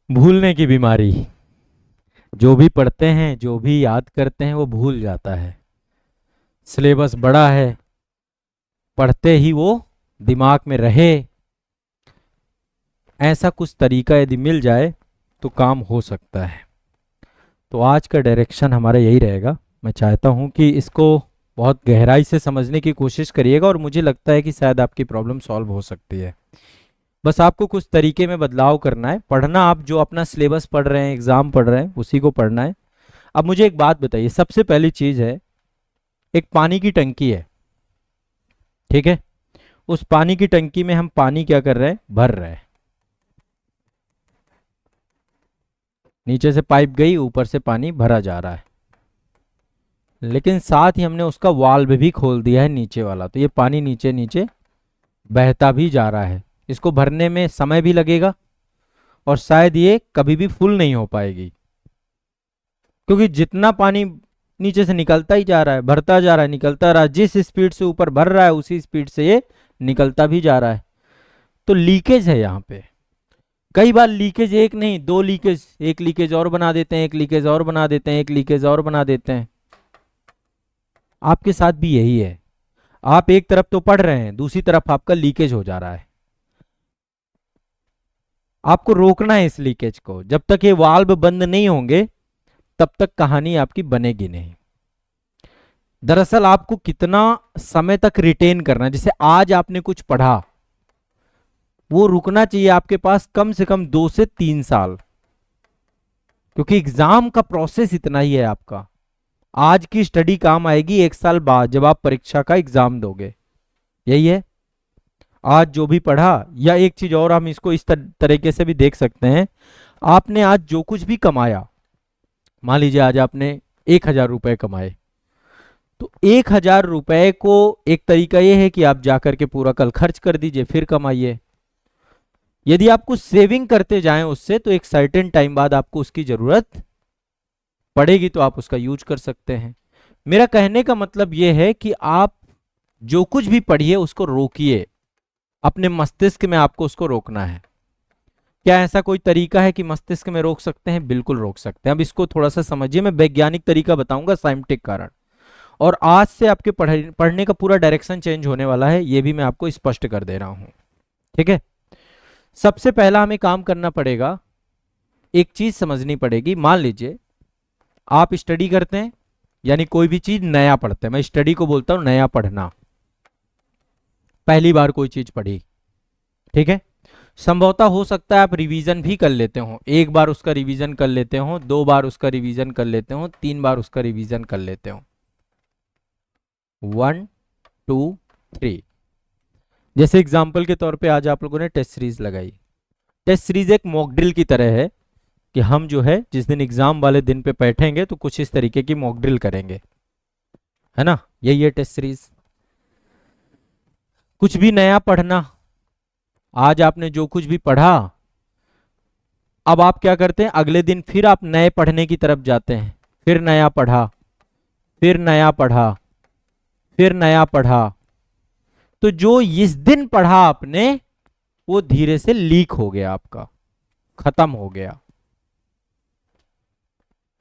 भूलने की बीमारी। जो भी पढ़ते हैं, जो भी याद करते हैं, वो भूल जाता है। सिलेबस बड़ा है, पढ़ते ही वो दिमाग में रहे, ऐसा कुछ तरीका यदि मिल जाए तो काम हो सकता है। तो आज का डायरेक्शन हमारा यही रहेगा। मैं चाहता हूं कि इसको बहुत गहराई से समझने की कोशिश करिएगा, और मुझे लगता है कि शायद आपकी प्रॉब्लम सॉल्व हो सकती है। बस आपको कुछ तरीके में बदलाव करना है। पढ़ना आप जो अपना सिलेबस पढ़ रहे हैं, एग्जाम पढ़ रहे हैं, उसी को पढ़ना है। अब मुझे एक बात बताइए, सबसे पहली चीज है, एक पानी की टंकी है, ठीक है। उस पानी की टंकी में हम पानी क्या कर रहे हैं, भर रहे हैं। नीचे से पाइप गई, ऊपर से पानी भरा जा रहा है, लेकिन साथ ही हमने उसका वाल्व भी खोल दिया है नीचे वाला, तो ये पानी नीचे नीचे बहता भी जा रहा है। इसको भरने में समय भी लगेगा, और शायद ये कभी भी फुल नहीं हो पाएगी, क्योंकि जितना पानी नीचे से निकलता ही जा रहा है, भरता जा रहा है, निकलता रहा, जिस स्पीड से ऊपर भर रहा है उसी स्पीड से ये निकलता भी जा रहा है। तो लीकेज है यहाँ पे। कई बार लीकेज एक नहीं, दो लीकेज, एक लीकेज और बना देते हैं, एक लीकेज और बना देते हैं, एक लीकेज और बना देते हैं। आपके साथ भी यही है। आप एक तरफ तो पढ़ रहे हैं, दूसरी तरफ आपका लीकेज हो जा रहा है। आपको रोकना है इस लीकेज को। जब तक ये वाल्व बंद नहीं होंगे तब तक कहानी आपकी बनेगी नहीं। दरअसल आपको कितना समय तक रिटेन करना है, जैसे आज आपने कुछ पढ़ा, वो रुकना चाहिए आपके पास कम से कम 2 से 3 साल, क्योंकि एग्जाम का प्रोसेस इतना ही है आपका। आज की स्टडी काम आएगी 1 साल बाद, जब आप परीक्षा का एग्जाम दोगे। यही है। आज जो भी पढ़ा, या एक चीज और हम इसको इस तरीके से भी देख सकते हैं, आपने आज जो कुछ भी कमाया, मान लीजिए आज आपने 1,000 रुपए कमाए, तो 1,000 रुपए को एक तरीका यह है कि आप जाकर के पूरा कल खर्च कर दीजिए, फिर कमाइए। यदि आप कुछ सेविंग करते जाएं उससे, तो एक सर्टेन टाइम बाद आपको उसकी जरूरत पड़ेगी, तो आप उसका यूज कर सकते हैं। मेरा कहने का मतलब यह है कि आप जो कुछ भी पढ़िए उसको रोकिए, अपने मस्तिष्क में आपको उसको रोकना है। क्या ऐसा कोई तरीका है कि मस्तिष्क में रोक सकते हैं? बिल्कुल रोक सकते हैं। अब इसको थोड़ा सा समझिए, मैं वैज्ञानिक तरीका बताऊंगा, साइंटिफिक कारण। और आज से आपके पढ़ने का पूरा डायरेक्शन चेंज होने वाला है, ये भी मैं आपको स्पष्ट कर दे रहा हूं, ठीक है। सबसे पहला हमें काम करना पड़ेगा, एक चीज समझनी पड़ेगी। मान लीजिए आप स्टडी करते हैं, यानी कोई भी चीज नया पढ़ते हैं, मैं स्टडी को बोलता हूं नया पढ़ना। पहली बार कोई चीज पढ़ी, ठीक है। संभवतः हो सकता है आप रिवीजन भी कर लेते हो, एक बार उसका रिवीजन कर लेते हो, 2 बार उसका रिवीजन कर लेते हो, 3 बार उसका रिवीजन कर लेते हो। 1 2 3। जैसे एग्जाम्पल के तौर पे आज आप लोगों ने टेस्ट सीरीज लगाई। टेस्ट सीरीज एक मॉक ड्रिल की तरह है, कि हम जो है जिस दिन एग्जाम वाले दिन पे बैठेंगे तो कुछ इस तरीके की मॉक ड्रिल करेंगे, है ना। यही है टेस्ट सीरीज। कुछ भी नया पढ़ना, आज आपने जो कुछ भी पढ़ा, अब आप क्या करते हैं, अगले दिन फिर आप नए पढ़ने की तरफ जाते हैं। फिर नया पढ़ा, फिर नया पढ़ा, फिर नया पढ़ा। तो जो इस दिन पढ़ा आपने, वो धीरे से लीक हो गया, आपका खत्म हो गया।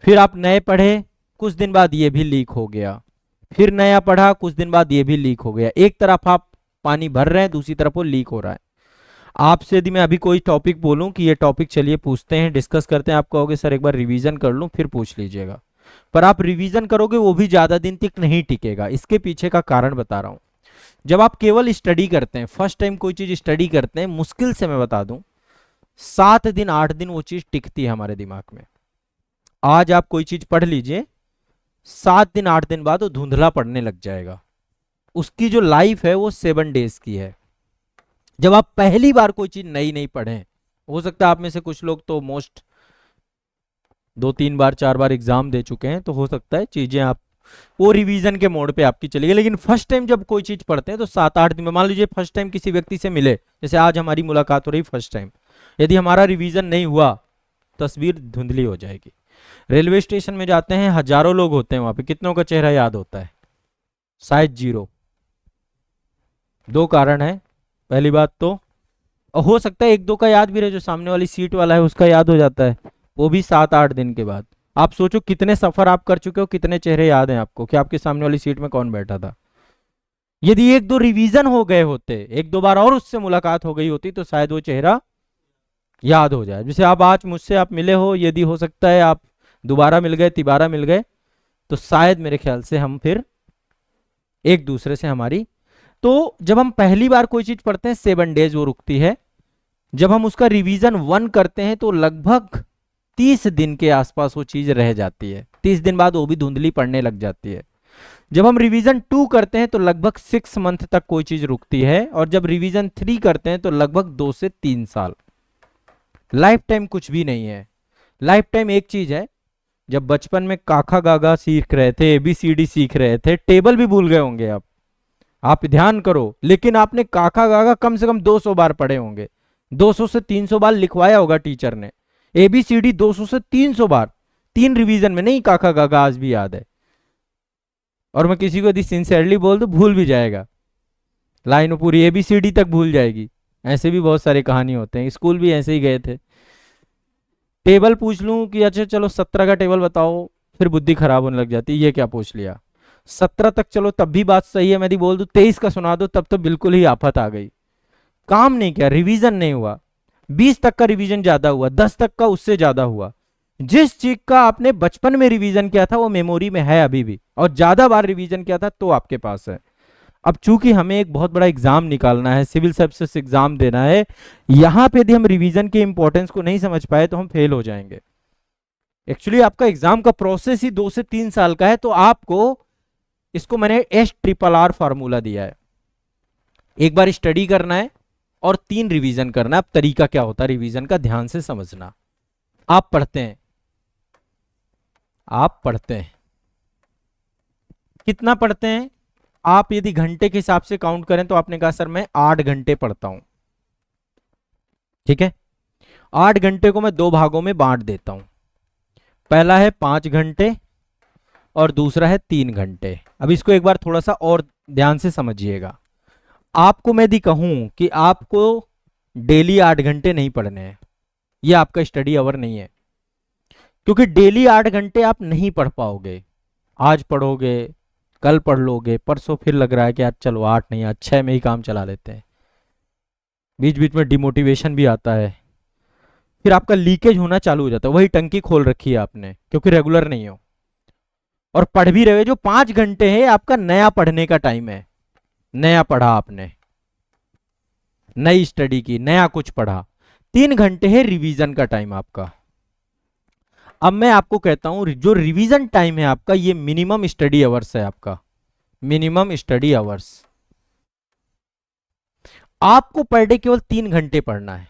फिर आप नए पढ़े, कुछ दिन बाद ये भी लीक हो गया। फिर नया पढ़ा, कुछ दिन बाद ये भी लीक हो गया। एक तरफ आप पानी भर रहे हैं, दूसरी तरफ वो लीक हो रहा है। आपसे यदि मैं अभी कोई टॉपिक बोलूं कि ये टॉपिक चलिए पूछते हैं, डिस्कस करते हैं, आप कहोगे सर एक बार रिवीजन कर लूं, फिर पूछ लीजिएगा। पर आप रिवीजन करोगे वो भी ज्यादा दिन तक नहीं टिकेगा। इसके पीछे का कारण बता रहा हूं। जब आप केवल स्टडी करते हैं, फर्स्ट टाइम कोई चीज स्टडी करते हैं, मुश्किल से मैं बता दूं 7 दिन 8 दिन वो चीज टिकती है हमारे दिमाग में। आज आप कोई चीज पढ़ लीजिए, 7 दिन 8 दिन बाद वो धुंधला पड़ने लग जाएगा। उसकी जो लाइफ है वो 7 डेज की है। जब आप पहली बार कोई चीज नई नहीं पढ़े, हो सकता है आप में से कुछ लोग तो मोस्ट 2 3 बार 4 बार एग्जाम दे चुके हैं, तो हो सकता है चीजें आप वो रिवीजन के मोड पे आपकी चली गई। लेकिन फर्स्ट टाइम जब कोई चीज पढ़ते हैं तो 7 8 दिन में, मान लीजिए फर्स्ट टाइम किसी व्यक्ति से मिले, जैसे आज हमारी मुलाकात हो रही फर्स्ट टाइम, यदि हमारा रिवीजन नहीं हुआ, तस्वीर धुंधली हो जाएगी। रेलवे स्टेशन में जाते हैं, हजारों लोग होते हैं वहां पे, कितनों का चेहरा याद होता है? शायद 0। 2 कारण है। पहली बात तो और हो सकता है एक दो का याद भी रहे, जो सामने वाली सीट वाला है उसका याद हो जाता है, वो भी 7-8 दिन के बाद। आप सोचो कितने सफर आप कर चुके हो, कितने चेहरे याद हैं आपको कि आपके सामने वाली सीट में कौन बैठा था। यदि एक दो रिवीजन हो गए होते, एक दो बार और उससे मुलाकात हो गई होती, तो शायद वो चेहरा याद हो जाए। जैसे आप आज मुझसे आप मिले हो, यदि हो सकता है आप दोबारा मिल गए, तिबारा मिल गए, तो शायद मेरे ख्याल से हम फिर एक दूसरे से हमारी, तो जब हम पहली बार कोई चीज पढ़ते हैं 7 डेज वो रुकती है। जब हम उसका रिवीजन 1 करते हैं तो लगभग 30 दिन के आसपास वो चीज रह जाती है। 30 दिन बाद वो भी धुंधली पड़ने लग जाती है। जब हम रिवीजन 2 करते हैं तो लगभग 6 मंथ तक कोई चीज रुकती है, और जब रिवीजन 3 करते हैं तो लगभग 2 से 3 साल। लाइफ टाइम कुछ भी नहीं है। लाइफ टाइम एक चीज है, जब बचपन में काका गागा सीख रहे थे, ABCD सीख रहे थे, टेबल भी भूल गए होंगे आप ध्यान करो, लेकिन आपने काका गागा कम से कम 200 बार पढ़े होंगे, 200 से 300 बार लिखवाया होगा टीचर ने। ABCD 200 से 300 बार, 3 रिवीजन में नहीं, काका गागा आज भी याद है। और मैं किसी को यदि सिंसियरली बोल तो भूल भी जाएगा, लाइन पूरी ABCD तक भूल जाएगी। ऐसे भी बहुत सारे कहानी होते हैं, स्कूल भी ऐसे ही गए थे। टेबल पूछ लूं कि अच्छा चलो 17 का टेबल बताओ, फिर बुद्धि खराब होने लग जाती है, ये क्या पूछ लिया। 17 तक चलो तब भी बात सही है, मैं यदि बोल दूं 23 का सुना दो, तब तो बिल्कुल ही आफत आ गई। काम नहीं किया, रिवीजन नहीं हुआ। 20 तक का रिवीजन ज्यादा हुआ, 10 तक का उससे ज्यादा हुआ। जिस चीज का आपने बचपन में रिवीजन किया था वो मेमोरी में है अभी भी, और ज्यादा बार रिवीजन किया था तो आपके पास है। अब चूंकि हमें एक बहुत बड़ा एग्जाम निकालना है, सिविल सर्विसेज एग्जाम देना है, यहां पे यदि हम रिवीजन के इंपॉर्टेंस को नहीं समझ पाए तो हम फेल हो जाएंगे। एक्चुअली आपका एग्जाम का प्रोसेस ही 2 से 3 साल का है, तो आपको इसको मैंने SRRR फार्मूला दिया है। एक बार स्टडी करना है और 3 रिवीजन करना है। अब तरीका क्या होता है रिवीजन का, ध्यान से समझना। आप पढ़ते हैं कितना पढ़ते हैं आप, यदि घंटे के हिसाब से काउंट करें तो आपने कहा सर मैं 8 घंटे पढ़ता हूं, ठीक है। 8 घंटे को मैं 2 भागों में बांट देता हूं, पहला है 5 घंटे और दूसरा है 3 घंटे। अब इसको एक बार थोड़ा सा और ध्यान से समझिएगा। आपको मैं यदि कहूं कि आपको डेली 8 घंटे नहीं पढ़ने हैं, यह आपका स्टडी आवर नहीं है, क्योंकि डेली 8 घंटे आप नहीं पढ़ पाओगे। आज पढ़ोगे, कल पढ़ लोगे, परसों फिर लग रहा है कि आज चलो 8 नहीं, आज 6 में ही काम चला लेते हैं। बीच बीच में डिमोटिवेशन भी आता है, फिर आपका लीकेज होना चालू हो जाता है। वही टंकी खोल रखी है आपने क्योंकि रेगुलर नहीं हो, और पढ़ भी रहे हो। जो 5 घंटे है आपका नया पढ़ने का टाइम है, नया पढ़ा आपने, नई स्टडी की, नया कुछ पढ़ा। 3 घंटे है रिवीजन का टाइम आपका। अब मैं आपको कहता हूं जो रिवीजन टाइम है आपका, ये मिनिमम स्टडी आवर्स है आपका, मिनिमम स्टडी आवर्स। आपको पर डे केवल 3 घंटे पढ़ना है,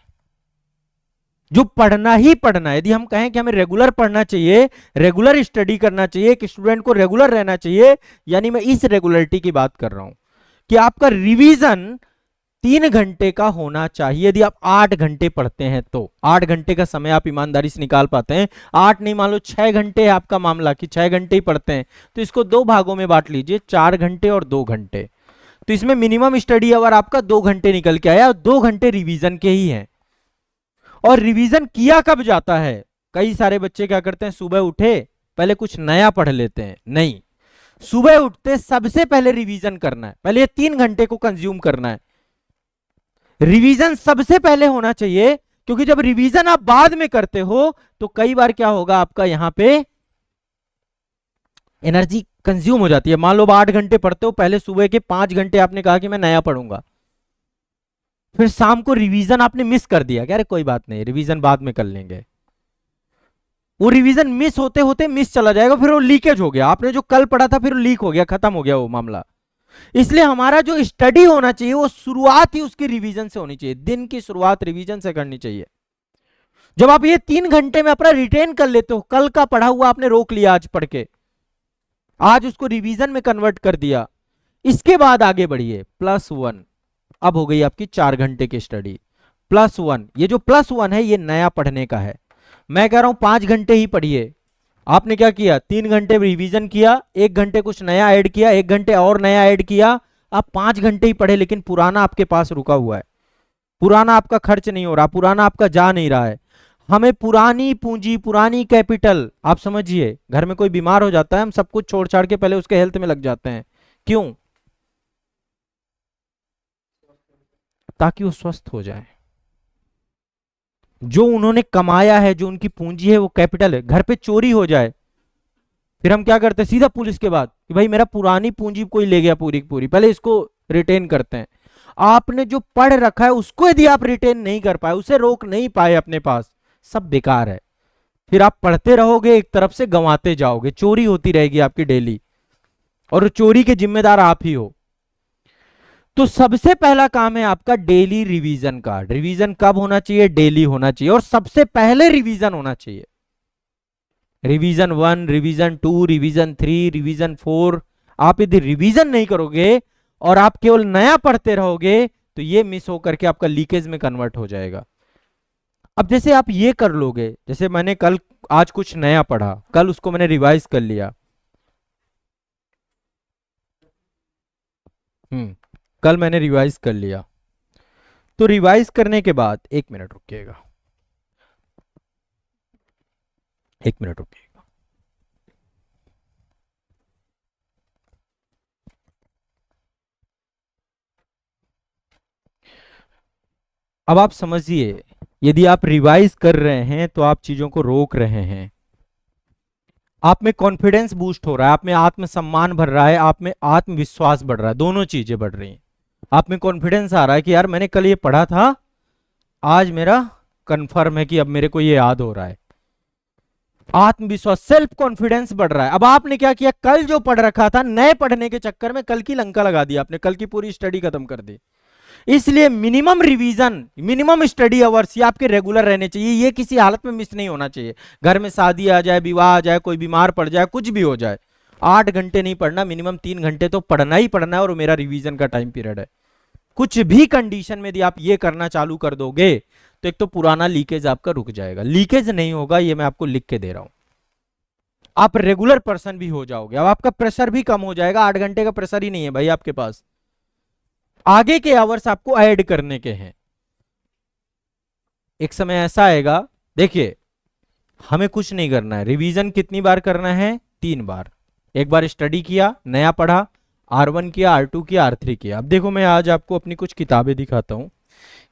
जो पढ़ना ही पढ़ना है। यदि हम कहें कि हमें रेगुलर पढ़ना चाहिए, रेगुलर स्टडी करना चाहिए, एक स्टूडेंट को रेगुलर रहना चाहिए, यानी मैं इस रेगुलरिटी की बात कर रहा हूं कि आपका रिवीजन 3 घंटे का होना चाहिए। यदि आप 8 घंटे पढ़ते हैं तो 8 घंटे का समय आप ईमानदारी से निकाल पाते हैं। 8 नहीं, मान लो 6 घंटे है आपका मामला कि 6 घंटे ही पढ़ते हैं, तो इसको 2 भागों में बांट लीजिए, 4 घंटे और 2 घंटे। तो इसमें मिनिमम स्टडी आवर आपका 2 घंटे निकल के आया, और 2 घंटे रिवीजन के ही हैं। और रिवीजन किया कब जाता है, कई सारे बच्चे क्या करते हैं, सुबह उठे पहले कुछ नया पढ़ लेते हैं। नहीं, सुबह उठते सबसे पहले रिवीजन करना है, पहले 3 घंटे को कंज्यूम करना है। रिवीजन सबसे पहले होना चाहिए, क्योंकि जब रिवीजन आप बाद में करते हो तो कई बार क्या होगा, आपका यहां पे एनर्जी कंज्यूम हो जाती है। मान लो 8 घंटे पढ़ते हो, पहले सुबह के 5 घंटे आपने कहा कि मैं नया पढ़ूंगा, फिर शाम को रिवीजन आपने मिस कर दिया, क्या अरे कोई बात नहीं रिवीजन बाद में कर लेंगे। वो रिवीजन मिस होते होते मिस चला जाएगा, फिर वो लीकेज हो गया, आपने जो कल पढ़ा था फिर लीक हो गया, खत्म हो गया वो मामला। इसलिए हमारा जो स्टडी होना चाहिए वो शुरुआत ही उसकी रिवीजन से होनी चाहिए, दिन की शुरुआत रिवीजन से करनी चाहिए। जब आप ये 3 घंटे में अपना रिटेन कर लेते हो, कल का पढ़ा हुआ आपने रोक लिया आज पढ़ के, आज उसको रिवीजन में कन्वर्ट कर दिया, इसके बाद आगे बढ़िए। +1 अब हो गई आपकी 4 घंटे की स्टडी। +1, ये जो +1 है ये नया पढ़ने का है। मैं कह रहा हूं 5 घंटे ही पढ़िए। आपने क्या किया, 3 घंटे रिवीजन किया, 1 घंटे कुछ नया ऐड किया, 1 घंटे और नया ऐड किया, आप 5 घंटे ही पढ़े, लेकिन पुराना आपके पास रुका हुआ है, पुराना आपका खर्च नहीं हो रहा, पुराना आपका जा नहीं रहा है। हमें पुरानी पूंजी, पुरानी कैपिटल, आप समझिए घर में कोई बीमार हो जाता है, हम सब कुछ छोड़ छाड़ के पहले उसके हेल्थ में लग जाते हैं। क्यों? ताकि वो स्वस्थ हो जाए। जो उन्होंने कमाया है, जो उनकी पूंजी है, वो कैपिटल है। घर पे चोरी हो जाए, फिर हम क्या करते हैं? सीधा पुलिस के बाद कि भाई मेरा पुरानी पूंजी कोई ले गया पूरी की पूरी, पहले इसको रिटेन करते हैं। आपने जो पढ़ रखा है उसको यदि आप रिटेन नहीं कर पाए, उसे रोक नहीं पाए अपने पास, सब बेकार है। फिर आप पढ़ते रहोगे, एक तरफ से गंवाते जाओगे, चोरी होती रहेगी आपकी डेली, और चोरी के जिम्मेदार आप ही हो। तो सबसे पहला काम है आपका डेली रिवीजन का। रिवीजन कब होना चाहिए? डेली होना चाहिए, और सबसे पहले रिवीजन होना चाहिए। Revision 1, revision 2, revision 3, revision 4। आप यदि रिवीजन नहीं करोगे और आप केवल नया पढ़ते रहोगे तो ये मिस होकर के आपका लीकेज में कन्वर्ट हो जाएगा। अब जैसे आप ये कर लोगे, जैसे मैंने कल, आज कुछ नया पढ़ा, कल उसको मैंने रिवाइज कर लिया। कल मैंने रिवाइज कर लिया, तो रिवाइज करने के बाद, एक मिनट रुकिएगा, एक मिनट रुकिएगा। अब आप समझिए, यदि आप रिवाइज कर रहे हैं तो आप चीजों को रोक रहे हैं। आप में कॉन्फिडेंस बूस्ट हो रहा है, आप में आत्मसम्मान बढ़ रहा है, आप में आत्मविश्वास बढ़ रहा है, दोनों चीजें बढ़ रही हैं। आप में कॉन्फिडेंस आ रहा है कि यार मैंने कल ये पढ़ा था, आज मेरा कंफर्म है कि अब मेरे को ये याद हो रहा है। आत्मविश्वास, सेल्फ कॉन्फिडेंस बढ़ रहा है। अब आपने क्या किया? कल जो पढ़ रखा था, नए पढ़ने के चक्कर में कल की लंका लगा दी आपने, कल की पूरी स्टडी खत्म कर दी। इसलिए minimum revision, minimum study hours ये आपके रेगुलर रहने चाहिए। ये किसी हालत में मिस नहीं होना चाहिए। घर में शादी आ जाए, विवाह आ जाए, कोई बीमार पड़ जाए, कुछ भी हो जाए, 8 घंटे नहीं पढ़ना, मिनिमम 3 घंटे तो पढ़ना ही पढ़ना है, और मेरा रिवीजन का टाइम पीरियड है। कुछ भी कंडीशन में यदि आप ये करना चालू कर दोगे तो एक तो पुराना लीकेज आपका रुक जाएगा। लीकेज नहीं होगा, ये मैं आपको लिख के दे रहा हूं। आप रेगुलर पर्सन भी हो जाओगे। अब आपका प्रेशर भी कम हो जाएगा। 8 घंटे का प्रेशर ही नहीं है भाई आपके पास, आगे के आवर्स आपको ऐड करने के हैं। एक समय ऐसा आएगा, देखिए हमें कुछ नहीं करना है। रिवीजन कितनी बार करना है? 3 बार। एक बार स्टडी किया, नया पढ़ा, R1 किया, R2 किया, R3 किया। अब देखो मैं आज आपको अपनी कुछ किताबें दिखाता हूं।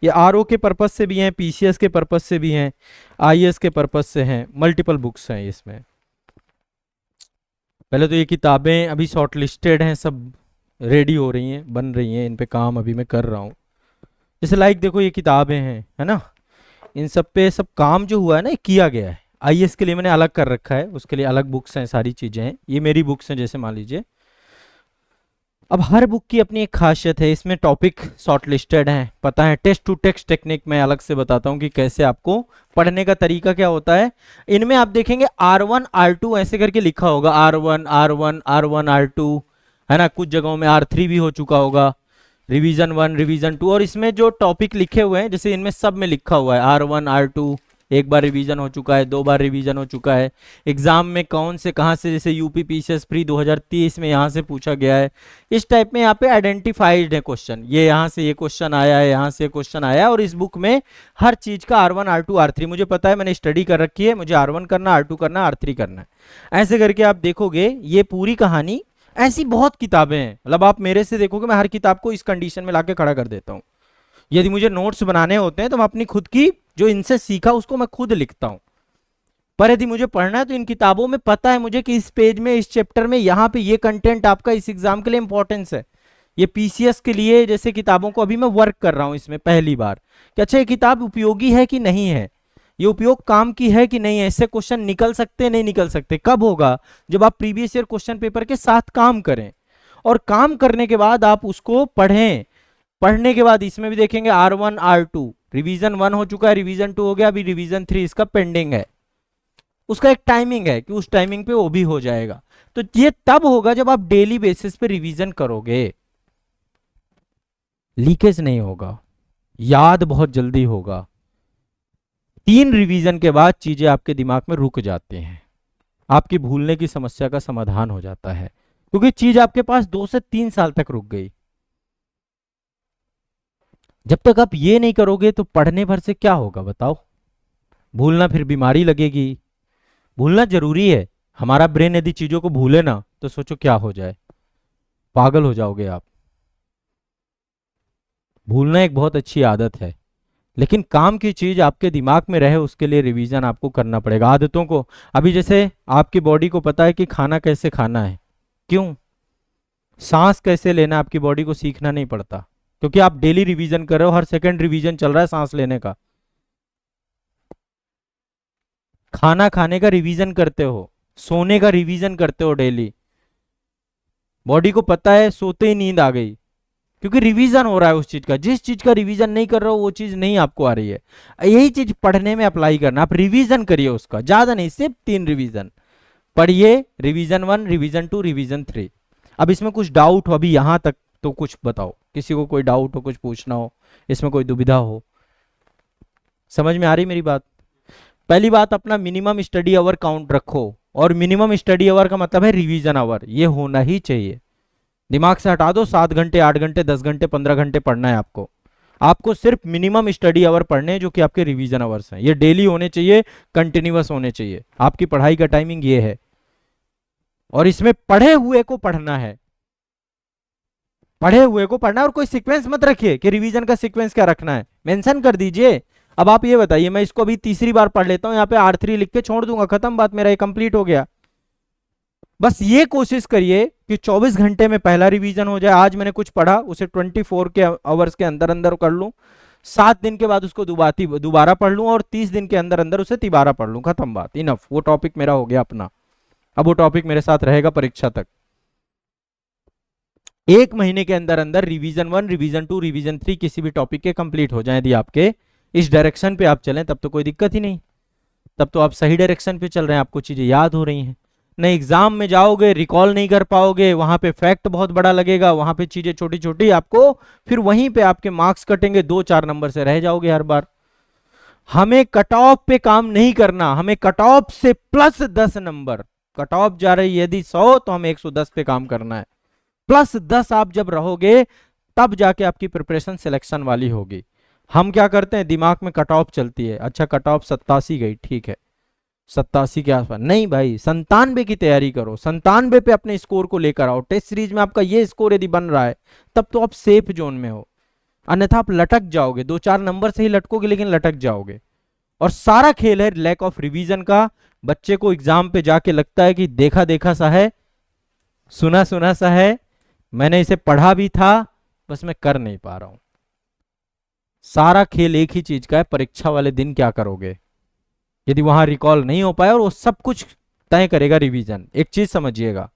ये RO के पर्पस से भी हैं, PCS के पर्पस से भी हैं, IAS के पर्पस से हैं, मल्टीपल बुक्स हैं इसमें। पहले तो ये किताबें अभी शॉर्ट लिस्टेड हैं, सब रेडी हो रही हैं, बन रही हैं, इन पे काम अभी मैं कर रहा हूँ। जैसे लाइक देखो ये किताबें हैं, है ना, इन सब पे सब काम जो हुआ है ना, ये किया गया है। IAS के लिए मैंने अलग कर रखा है, उसके लिए अलग बुक्स हैं, सारी चीज़ें हैं। ये मेरी बुक्स हैं, जैसे मान लीजिए। अब हर बुक की अपनी एक खासियत है, इसमें टॉपिक शॉर्ट लिस्टेड हैं, पता है। टेक्स्ट टू टेक्स्ट टेक्निक मैं अलग से बताता हूँ कि कैसे आपको पढ़ने का तरीका क्या होता है। इनमें आप देखेंगे R1 R2 ऐसे करके लिखा होगा, R1 R1 R1 R2, है ना। कुछ जगहों में R3 भी हो चुका होगा, रिवीजन 1 रिवीजन 2। और इसमें जो टॉपिक लिखे हुए हैं, जैसे इनमें सब में लिखा हुआ है R1 R2, एक बार रिवीजन हो चुका है, 2 बार रिवीजन हो चुका है। एग्जाम में कौन से कहाँ से, जैसे यूपी PCS प्री 2023 में यहाँ से पूछा गया है, इस टाइप में यहाँ पे आइडेंटिफाइड है क्वेश्चन। ये यहाँ से ये क्वेश्चन आया है, यहाँ से क्वेश्चन आया है, और इस बुक में हर चीज का R1 R2 R3 मुझे पता है, मैंने स्टडी कर रखी है। मुझे R1 करना, R2 करना, R3 करना है। ऐसे करके आप देखोगे ये पूरी कहानी। ऐसी बहुत किताबें हैं, मतलब आप मेरे से देखोगे मैं हर किताब को इस कंडीशन में लाके खड़ा कर देता हूँ। यदि मुझे नोट्स बनाने होते हैं तो मैं अपनी खुद की जो इनसे सीखा उसको मैं खुद लिखता हूं। पर यदि मुझे पढ़ना है तो इन किताबों में पता है मुझे कि इस पेज में, इस चैप्टर में, यहाँ पे ये कंटेंट आपका इस एग्जाम के लिए इंपॉर्टेंस है। ये PCS के लिए जैसे किताबों को अभी मैं वर्क कर रहा हूं इसमें पहली बार कि अच्छा ये किताब उपयोगी है कि नहीं है, ये उपयोग काम की है कि नहीं है, इससे क्वेश्चन निकल सकते नहीं निकल सकते। कब होगा? जब आप प्रीवियस ईयर क्वेश्चन पेपर के साथ काम करें, और काम करने के बाद आप उसको पढ़ें। पढ़ने के बाद इसमें भी देखेंगे R1 R2, रिवीजन 1 हो चुका है, रिवीजन 2 हो गया, अभी रिवीजन 3 इसका पेंडिंग है। उसका एक टाइमिंग है कि उस टाइमिंग पे वो भी हो जाएगा। तो ये तब होगा जब आप डेली बेसिस पे रिवीजन करोगे। लीकेज नहीं होगा, याद बहुत जल्दी होगा। 3 रिवीजन के बाद चीजें आपके दिमाग में रुक जाती हैं, आपकी भूलने की समस्या का समाधान हो जाता है, क्योंकि चीज आपके पास 2 से 3 साल तक रुक गई। जब तक आप ये नहीं करोगे तो पढ़ने भर से क्या होगा बताओ। भूलना फिर बीमारी लगेगी। भूलना जरूरी है। हमारा ब्रेन यदि चीजों को भूले ना तो सोचो क्या हो जाए, पागल हो जाओगे आप। भूलना एक बहुत अच्छी आदत है, लेकिन काम की चीज आपके दिमाग में रहे उसके लिए रिवीजन आपको करना पड़ेगा आदतों को। अभी जैसे आपकी बॉडी को पता है कि खाना कैसे खाना है, क्यों? सांस कैसे लेना आपकी बॉडी को सीखना नहीं पड़ता, क्योंकि आप डेली रिवीजन कर रहे हो, हर सेकंड रिवीजन चल रहा है सांस लेने का। खाना खाने का रिवीजन करते हो, सोने का रिवीजन करते हो डेली। बॉडी को पता है सोते ही नींद आ गई, क्योंकि रिवीजन हो रहा है उस चीज का। जिस चीज का रिवीजन नहीं कर रहे हो वो चीज नहीं आपको आ रही है। यही चीज पढ़ने में अप्लाई करना, आप रिवीजन करिए उसका, ज्यादा नहीं, सिर्फ 3 रिवीजन पढ़िए। Revision 1, revision 2, revision 3। अब इसमें कुछ डाउट हो अभी यहां तक तो कुछ बताओ, किसी को कोई डाउट हो, कुछ पूछना हो, इसमें कोई दुविधा हो? समझ में आ रही मेरी बात? पहली बात, अपना मिनिमम स्टडी आवर काउंट रखो। और मिनिमम स्टडी आवर का मतलब है रिवीजन आवर, ये होना ही चाहिए। दिमाग से हटा दो 7 घंटे, 8 घंटे, 10 घंटे, 15 घंटे पढ़ना है आपको। आपको सिर्फ मिनिमम स्टडी आवर पढ़ने हैं, जो कि आपके रिवीजन आवर्स हैं। ये डेली होने चाहिए, कंटिन्यूअस होने चाहिए। आपकी पढ़ाई का टाइमिंग ये है, और इसमें पढ़े हुए को पढ़ना है। पढ़े हुए को पढ़ना है, और कोई सीक्वेंस मत रखिए कि रिवीजन का सीक्वेंस क्या रखना है, मेंशन कर दीजिए। अब आप ये बताइए, मैं इसको अभी तीसरी बार पढ़ लेता हूं, यहाँ पे R3 लिख के छोड़ दूंगा, खत्म बात, मेरा ये कंप्लीट हो गया। बस ये कोशिश करिए कि 24 घंटे में पहला रिवीजन हो जाए। आज मैंने कुछ पढ़ा उसे 24 के आवर्स के अंदर अंदर कर लूं, 7 दिन के बाद उसको दोबारा पढ़ लूं, और 30 दिन के अंदर अंदर उसे तिबारा पढ़ लूं, खत्म बात, इनफ। वो टॉपिक मेरा हो गया अपना। अब वो टॉपिक मेरे साथ रहेगा परीक्षा तक। 1 महीने के अंदर अंदर रिवीजन 1, रिवीजन 2, रिवीजन 3 किसी भी टॉपिक के कंप्लीट हो जाए, यदि आपके इस डायरेक्शन पे आप चलें, तब तो कोई दिक्कत ही नहीं। तब तो आप सही डायरेक्शन पे चल रहे हैं, आपको चीजें याद हो रही हैं। नहीं एग्जाम में जाओगे रिकॉल नहीं कर पाओगे, वहां पे फैक्ट बहुत बड़ा लगेगा, वहां पे चीजें छोटी छोटी आपको, फिर वहीं पे आपके मार्क्स कटेंगे, 2-4 नंबर से रह जाओगे हर बार। हमें कट ऑफ पे काम नहीं करना, हमें कट ऑफ से प्लस 10 नंबर। कट ऑफ जा रही है यदि 100, तो हमें 110 पे काम करना है। प्लस 10 आप जब रहोगे, तब जाके आपकी प्रिपरेशन सिलेक्शन वाली होगी। हम क्या करते हैं, दिमाग में कट ऑफ चलती है, अच्छा कट ऑफ 87 गई, ठीक है 87 के आसपास, नहीं भाई 97 की तैयारी करो, 97 पे अपने स्कोर को लेकर आओ। टेस्ट सीरीज में आपका ये स्कोर यदि बन रहा है, तब तो आप सेफ जोन में हो, अन्यथा आप लटक जाओगे। 2-4 नंबर से ही लटकोगे, लेकिन लटक जाओगे। और सारा खेल है लैक ऑफ रिवीजन का। बच्चे को एग्जाम पे जाके लगता है कि देखा देखा सा है, सुना सुना सा है, मैंने इसे पढ़ा भी था, बस मैं कर नहीं पा रहा हूं। सारा खेल एक ही चीज का है, परीक्षा वाले दिन क्या करोगे। यदि वहां रिकॉल नहीं हो पाया, और वो सब कुछ तय करेगा रिवीजन। एक चीज समझिएगा,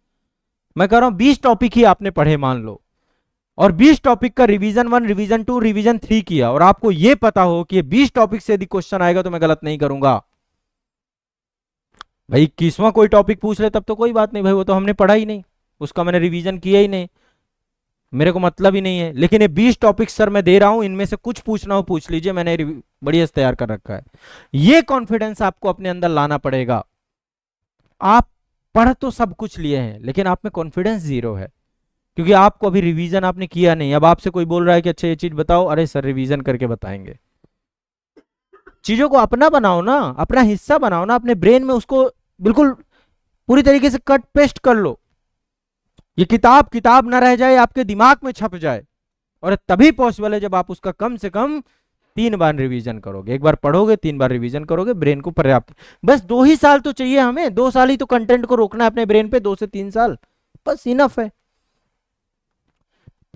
मैं कह रहा हूं 20 टॉपिक ही आपने पढ़े मान लो, और 20 टॉपिक का रिवीजन 1, रिवीजन 2, रिवीजन 3 किया, और आपको यह पता हो कि 20 टॉपिक से यदि क्वेश्चन आएगा तो मैं गलत नहीं करूंगा। भाई 21वां कोई टॉपिक पूछ ले तब तो कोई बात नहीं, भाई वो तो हमने पढ़ा ही नहीं, उसका मैंने रिवीजन किया ही नहीं, मेरे को मतलब ही नहीं है। लेकिन ये 20 टॉपिक सर मैं दे रहा हूं, इनमें से कुछ पूछना हो पूछ लीजिए, मैंने बढ़िया से तैयार कर रखा है। ये कॉन्फिडेंस आपको अपने अंदर लाना पड़ेगा। आप पढ़ तो सब कुछ लिए हैं, लेकिन आप में कॉन्फिडेंस जीरो है, क्योंकि आपको अभी रिवीजन आपने किया नहीं। अब आपसे कोई बोल रहा है कि अच्छा ये चीज बताओ, अरे सर रिवीजन करके बताएंगे। चीजों को अपना बनाओ ना, अपना हिस्सा बनाओ ना, अपने ब्रेन में उसको बिल्कुल पूरी तरीके से कट पेस्ट कर लो। ये किताब किताब ना रह जाए, आपके दिमाग में छप जाए। और तभी पॉसिबल है जब आप उसका कम से कम 3 बार रिवीजन करोगे। एक बार पढ़ोगे, 3 बार रिवीजन करोगे, ब्रेन को पर्याप्त। बस 2 ही साल तो चाहिए हमें, 2 साल ही तो कंटेंट को रोकना है अपने ब्रेन पे, 2 से 3 साल बस इनफ है।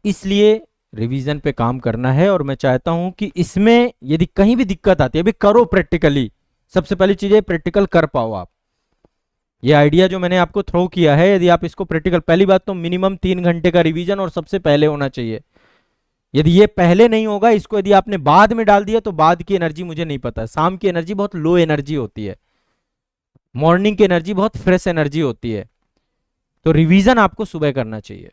इसलिए रिवीजन पे काम करना है, और मैं चाहता हूं कि इसमें यदि कहीं भी दिक्कत आती है, अभी करो प्रैक्टिकली। सबसे पहली चीज है प्रैक्टिकल कर पाओ आप। ये आइडिया जो मैंने आपको थ्रो किया है, यदि आप इसको प्रैक्टिकल, पहली बात तो मिनिमम 3 घंटे का रिवीजन, और सबसे पहले होना चाहिए। यदि ये पहले नहीं होगा, इसको यदि आपने बाद में डाल दिया, तो बाद की एनर्जी मुझे नहीं पता। शाम की एनर्जी बहुत लो एनर्जी होती है, मॉर्निंग की एनर्जी बहुत फ्रेश एनर्जी होती है। तो रिवीजन आपको सुबह करना चाहिए।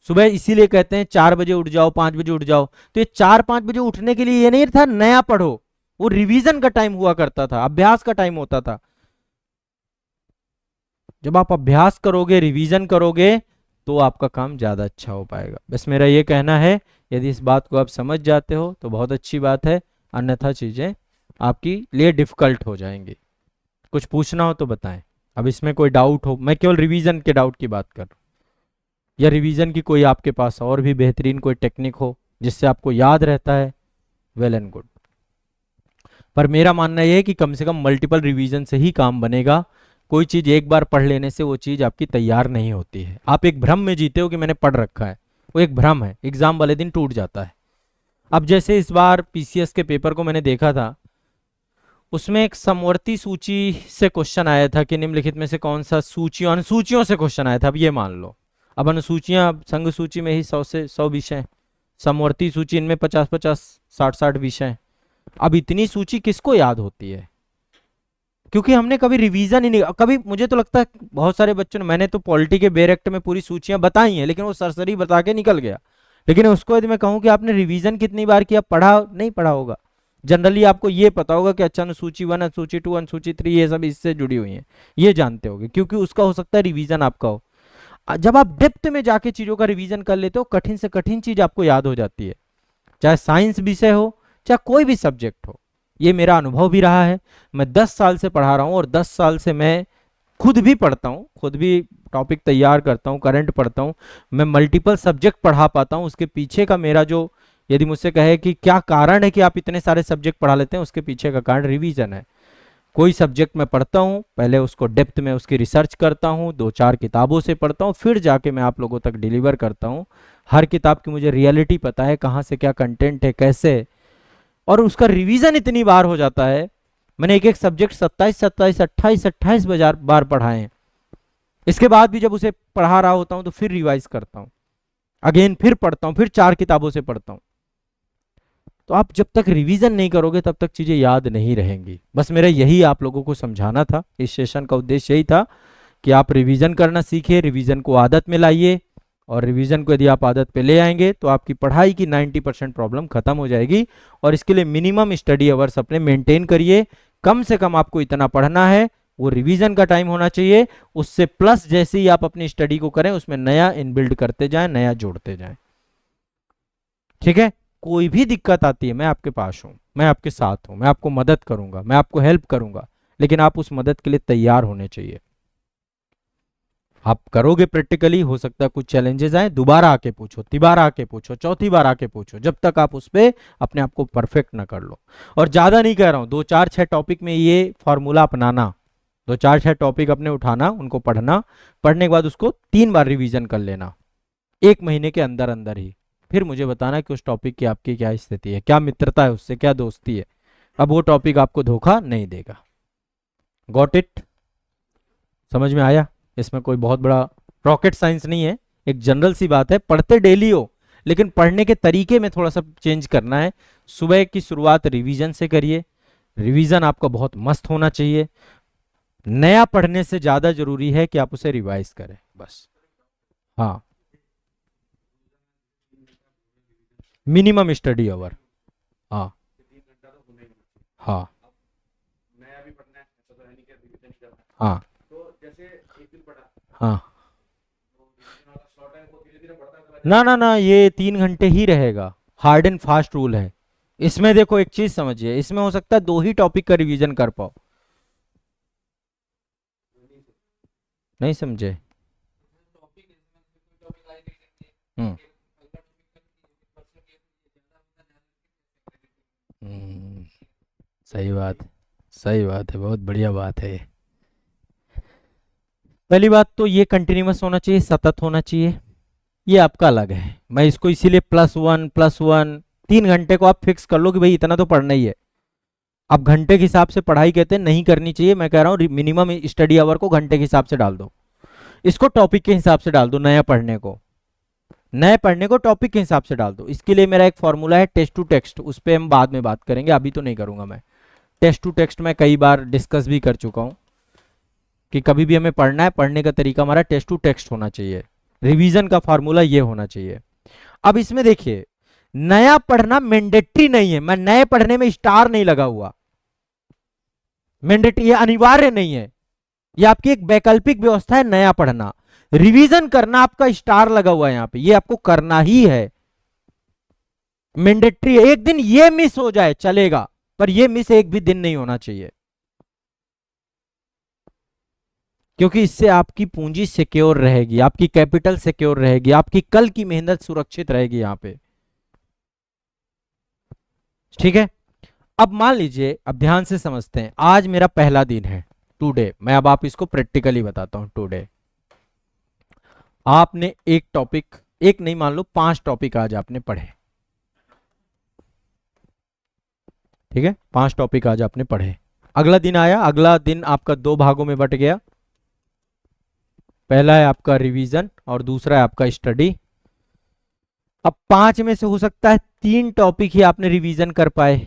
सुबह इसीलिए कहते हैं 4 बजे उठ जाओ, 5 बजे उठ जाओ। तो ये 4-5 बजे उठने के लिए ये नहीं था नया पढ़ो, वो रिवीजन का टाइम हुआ करता था, अभ्यास का टाइम होता था। जब आप अभ्यास करोगे, रिवीजन करोगे, तो आपका काम ज्यादा अच्छा हो पाएगा। बस मेरा ये कहना है, यदि इस बात को आप समझ जाते हो तो बहुत अच्छी बात है, अन्यथा चीजें आपकी लिए डिफिकल्ट हो जाएंगी। कुछ पूछना हो तो बताएं। अब इसमें कोई डाउट हो, मैं केवल रिवीजन के डाउट की बात कर रहा हूं, या रिवीजन की कोई आपके पास और भी बेहतरीन कोई टेक्निक हो जिससे आपको याद रहता है, वेल एंड गुड। पर मेरा मानना यह है कि कम से कम मल्टीपल रिवीजन से ही काम बनेगा। कोई चीज एक बार पढ़ लेने से वो चीज आपकी तैयार नहीं होती है। आप एक भ्रम में जीते हो कि मैंने पढ़ रखा है, वो एक भ्रम है, एग्जाम वाले दिन टूट जाता है। अब जैसे इस बार पीसीएस के पेपर को मैंने देखा था, उसमें एक समवर्ती सूची से क्वेश्चन आया था कि निम्नलिखित में से कौन सा सूचियों अनुसूचियों से क्वेश्चन आया था। अब ये मान लो, अब अनुसूचियां संघ सूची में ही 100 से 100 विषय, समवर्ती सूची इनमें 50-50 60-60 विषय। अब इतनी सूची किसको याद होती है? क्योंकि हमने कभी रिवीजन ही नहीं, कभी मुझे तो लगता है बहुत सारे बच्चों ने, मैंने तो पॉलिटी के बेरेक्ट में पूरी सूचियां बताई हैं, लेकिन वो सरसरी बता के निकल गया। लेकिन उसको यदि मैं कहूं कि आपने रिवीजन कितनी बार किया, पढ़ा नहीं पढ़ा होगा। जनरली आपको ये पता होगा कि अच्छा अनुसूची 1, अनुसूची 2, अनुसूची 3 ये सब इससे जुड़ी हुई हैं, ये जानते होगे, क्योंकि उसका हो सकता है रिवीजन आपका हो। जब आप डेप्थ में जाके चीजों का रिवीजन कर लेते हो, कठिन से कठिन चीज आपको याद हो जाती है, चाहे साइंस विषय हो चाहे कोई भी सब्जेक्ट हो। ये मेरा अनुभव भी रहा है। मैं 10 साल से पढ़ा रहा हूँ और 10 साल से मैं खुद भी पढ़ता हूँ, खुद भी टॉपिक तैयार करता हूँ, करंट पढ़ता हूँ, मैं मल्टीपल सब्जेक्ट पढ़ा पाता हूँ। उसके पीछे का मेरा जो, यदि मुझसे कहे कि क्या कारण है कि आप इतने सारे सब्जेक्ट पढ़ा लेते हैं, उसके पीछे का कारण रिवीजन है। कोई सब्जेक्ट मैं पढ़ता हूँ, पहले उसको डेप्थ में उसकी रिसर्च करता हूँ, 2-4 किताबों से पढ़ता हूँ, फिर जाके मैं आप लोगों तक डिलीवर करता हूँ। हर किताब की मुझे रियलिटी पता है, कहाँ से क्या कंटेंट है, कैसे, और उसका रिवीजन इतनी बार हो जाता है। मैंने एक एक सब्जेक्ट 27-27 28-28 बार पढ़ाए हैं। इसके बाद भी जब उसे पढ़ा रहा होता हूं तो फिर रिवाइज करता हूं, अगेन फिर पढ़ता हूं, फिर 4 किताबों से पढ़ता हूं। तो आप जब तक रिवीजन नहीं करोगे तब तक चीजें याद नहीं रहेंगी। बस मेरा यही आप लोगों को समझाना था, इस सेशन का उद्देश्य यही था कि आप रिवीजन करना सीखिए, रिवीजन को आदत में लाइए, और रिवीजन को यदि आप आदत पे ले आएंगे तो आपकी पढ़ाई की 90% प्रॉब्लम खत्म हो जाएगी। और इसके लिए मिनिमम स्टडी अवर्स अपने मेंटेन करिए। कम से कम आपको इतना पढ़ना है, वो रिवीजन का टाइम होना चाहिए। उससे प्लस जैसे ही आप अपनी स्टडी को करें, उसमें नया इनबिल्ड करते जाएं, नया जोड़ते जाएं। ठीक है? कोई भी दिक्कत आती है, मैं आपके पास हूं, मैं आपके साथ हूं, मैं आपको मदद करूंगा, मैं आपको हेल्प करूंगा, लेकिन आप उस मदद के लिए तैयार होने चाहिए। आप करोगे प्रैक्टिकली, हो सकता है कुछ चैलेंजेस आए, दोबारा आके पूछो, तिबारा आके पूछो, चौथी बार आके पूछो, जब तक आप उस पर अपने आप को परफेक्ट ना कर लो। और ज्यादा नहीं कह रहा हूं, 2-4-6 टॉपिक में ये फॉर्मूला अपनाना, 2-4-6 टॉपिक अपने उठाना, उनको पढ़ना, पढ़ने के बाद उसको 3 बार रिवीजन कर लेना 1 महीने के अंदर अंदर ही। फिर मुझे बताना कि उस टॉपिक की आपकी क्या स्थिति है, क्या मित्रता है उससे, क्या दोस्ती है। अब वो टॉपिक आपको धोखा नहीं देगा। Got it? समझ में आया? इसमें कोई बहुत बड़ा रॉकेट साइंस नहीं है, एक जनरल सी बात है। पढ़ते डेली हो, लेकिन पढ़ने के तरीके में थोड़ा सा चेंज करना है। सुबह की शुरुआत रिवीजन से करिए, रिवीजन आपका बहुत मस्त होना चाहिए। नया पढ़ने से ज्यादा जरूरी है कि आप उसे रिवाइज करें, बस। हाँ, मिनिमम स्टडी अवर। हाँ हाँ हाँ हाँ, ना ना ना, ये 3 घंटे ही रहेगा, हार्ड एंड फास्ट रूल है। इसमें देखो एक चीज समझिए, इसमें हो सकता है 2 ही टॉपिक का रिवीजन कर पाओ। नहीं समझे? हम्म हम्म, सही बात, सही बात है, बहुत बढ़िया बात है। पहली बात तो ये कंटिन्यूअस होना चाहिए, सतत होना चाहिए, ये आपका अलग है। मैं इसको इसीलिए +1 3 घंटे को आप फिक्स कर लो कि भाई इतना तो पढ़ना ही है। अब घंटे के हिसाब से पढ़ाई कहते हैं नहीं करनी चाहिए, मैं कह रहा हूँ मिनिमम स्टडी आवर को घंटे के हिसाब से डाल दो, इसको टॉपिक के हिसाब से डाल दो, नए पढ़ने को टॉपिक के हिसाब से डाल दो। इसके लिए मेरा एक फॉर्मूला है, टेस्ट टू टेक्स्ट, उस पर हम बाद में बात करेंगे, अभी तो नहीं करूंगा मैं। टेस्ट टू टेक्स्ट में कई बार डिस्कस भी कर चुका हूं कि कभी भी हमें पढ़ना है, पढ़ने का तरीका हमारा टेस्ट टू टेक्स्ट होना चाहिए, रिवीजन का फॉर्मूला ये होना चाहिए। अब इसमें देखिए, नया पढ़ना मैंडेटरी नहीं है, मैं नए पढ़ने में स्टार नहीं लगा हुआ, मैंडेटरी, ये अनिवार्य नहीं है, ये आपकी एक वैकल्पिक व्यवस्था है नया पढ़ना। रिवीजन करना आपका स्टार लगा हुआ है यहाँ पे, ये आपको करना ही है। मैंडेटरी है। एक दिन ये मिस हो जाए चलेगा, पर ये मिस एक भी दिन नहीं होना चाहिए, क्योंकि इससे आपकी पूंजी सिक्योर रहेगी, आपकी कैपिटल सिक्योर रहेगी, आपकी कल की मेहनत सुरक्षित रहेगी यहां पे। ठीक है। अब मान लीजिए, अब ध्यान से समझते हैं, आज मेरा पहला दिन है टुडे, मैं अब आप इसको प्रैक्टिकली बताता हूं। टुडे आपने एक टॉपिक, एक नहीं मान लो 5 टॉपिक आज आपने पढ़े, ठीक है, 5 टॉपिक आज आपने पढ़े। अगला दिन आया, अगला दिन आपका 2 भागों में बट गया, पहला है आपका रिवीजन और दूसरा है आपका स्टडी। अब 5 में से हो सकता है 3 टॉपिक ही आपने रिवीजन कर पाए।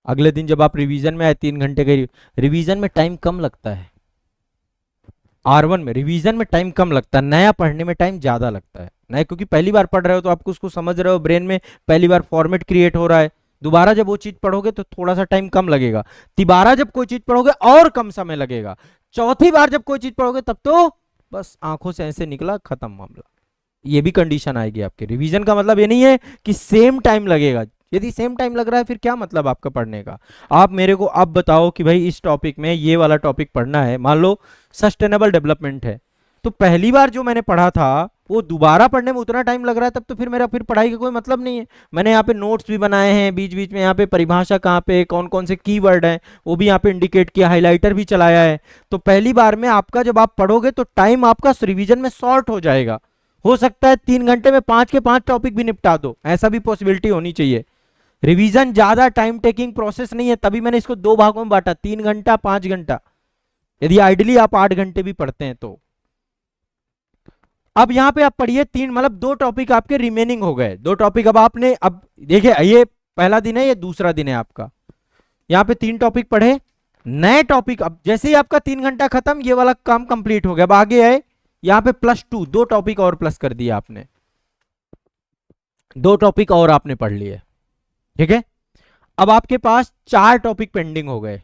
अगले दिन जब आप रिवीजन में आए, 3 घंटे के रिवीजन में टाइम कम लगता है, R1 में रिवीजन में टाइम कम लगता है, नया पढ़ने में टाइम ज्यादा लगता है। नया क्योंकि पहली बार पढ़ रहे हो तो आपको उसको समझ रहे हो, ब्रेन में पहली बार फॉर्मेट क्रिएट हो रहा है। दोबारा जब वो चीज पढ़ोगे तो थोड़ा सा टाइम कम लगेगा, तिबारा जब कोई चीज पढ़ोगे और कम समय लगेगा, चौथी बार जब कोई चीज पढ़ोगे तब तो बस आंखों से ऐसे निकला, खत्म मामला। ये भी कंडीशन आएगी आपके। रिवीजन का मतलब ये नहीं है कि सेम टाइम लगेगा, यदि सेम टाइम लग रहा है फिर क्या मतलब आपका पढ़ने का। आप मेरे को अब बताओ कि भाई इस टॉपिक में ये वाला टॉपिक पढ़ना है, मान लो सस्टेनेबल डेवलपमेंट है, तो पहली बार जो मैंने पढ़ा था वो दोबारा पढ़ने में उतना टाइम लग रहा है, तब तो फिर मेरा फिर पढ़ाई का कोई मतलब नहीं है। मैंने यहाँ पे नोट्स भी बनाए हैं, बीच बीच में यहाँ पे परिभाषा कहाँ पे कौन कौन से कीवर्ड हैं वो भी यहाँ पे इंडिकेट किया, हाइलाइटर भी चलाया है। तो पहली बार में आपका जब आप पढ़ोगे तो टाइम आपका रिवीजन में शॉर्ट हो जाएगा। हो सकता है 3 घंटे में 5 के 5 टॉपिक भी निपटा दो, ऐसा भी पॉसिबिलिटी होनी चाहिए। रिवीजन ज्यादा टाइम टेकिंग प्रोसेस नहीं है, तभी मैंने इसको 2 भागों में बांटा, 3 घंटा 5 घंटा, यदि आइडियली आप 8 घंटे भी पढ़ते हैं तो। अब यहां पे आप पढ़िए 3, मतलब 2 टॉपिक आपके रिमेनिंग हो गए, 2 टॉपिक अब आपने, अब देखिए ये पहला दिन है, ये दूसरा दिन है आपका। यहाँ पे 3 टॉपिक पढ़े, नए टॉपिक, अब जैसे ही आपका 3 घंटा खत्म, ये वाला काम कंप्लीट हो गया। अब आगे है यहाँ पे +2, 2 टॉपिक और प्लस कर दिया आपने, 2 टॉपिक और आपने पढ़ लिए, ठीक है। अब आपके पास 4 टॉपिक पेंडिंग हो गए,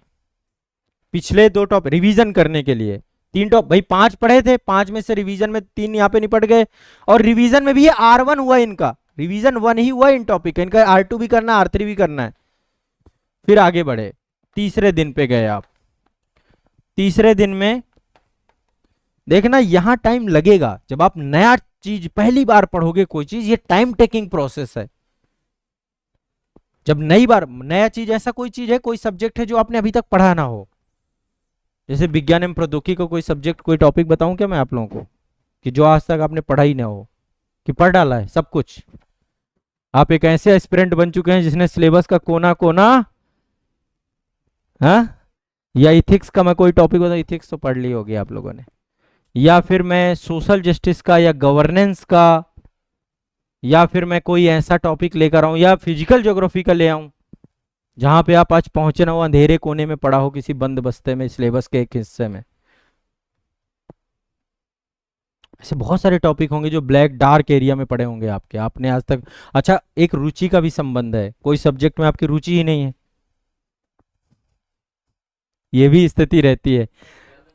पिछले 2 टॉपिक रिवीजन करने के लिए। 3 टॉपिक भाई 5 पढ़े थे, 5 में से रिवीजन में 3 यहाँ पे निपट गए, और रिवीजन में भी ये R1 हुआ, इनका रिवीजन 1 ही हुआ इन टॉपिक का, इनका R2 भी करना है, R3 भी करना है। फिर आगे बढ़े, तीसरे दिन पे गए आप। तीसरे दिन में देखना यहां टाइम लगेगा, जब आप नया चीज पहली बार पढ़ोगे कोई चीज, ये टाइम टेकिंग प्रोसेस है। जब नई बार नया चीज, ऐसा कोई चीज है, कोई सब्जेक्ट है जो आपने अभी तक पढ़ा ना हो, जैसे विज्ञान एवं प्रौद्योगिकी का कोई सब्जेक्ट, कोई टॉपिक बताऊं क्या मैं आप लोगों को, कि जो आज तक आपने पढ़ा ही ना हो, कि पढ़ डाला है सब कुछ। आप एक ऐसे एस्पिरेंट बन चुके हैं जिसने सिलेबस का कोना कोना, हाँ, या इथिक्स का मैं कोई टॉपिक बताऊं, इथिक्स तो पढ़ ली होगी आप लोगों ने, या फिर मैं सोशल जस्टिस का या गवर्नेंस का, या फिर मैं कोई ऐसा टॉपिक लेकर आऊं, या फिजिकल ज्योग्राफी का ले आऊं, जहां पे आप आज पहुंचे ना हो, अंधेरे कोने में पड़ा हो किसी बंद बस्ते में, सिलेबस के एक हिस्से में। ऐसे बहुत सारे टॉपिक होंगे जो ब्लैक डार्क एरिया में पड़े होंगे आपके, आपने आज तक। अच्छा, एक रुचि का भी संबंध है, कोई सब्जेक्ट में आपकी रुचि ही नहीं है, ये भी स्थिति रहती है।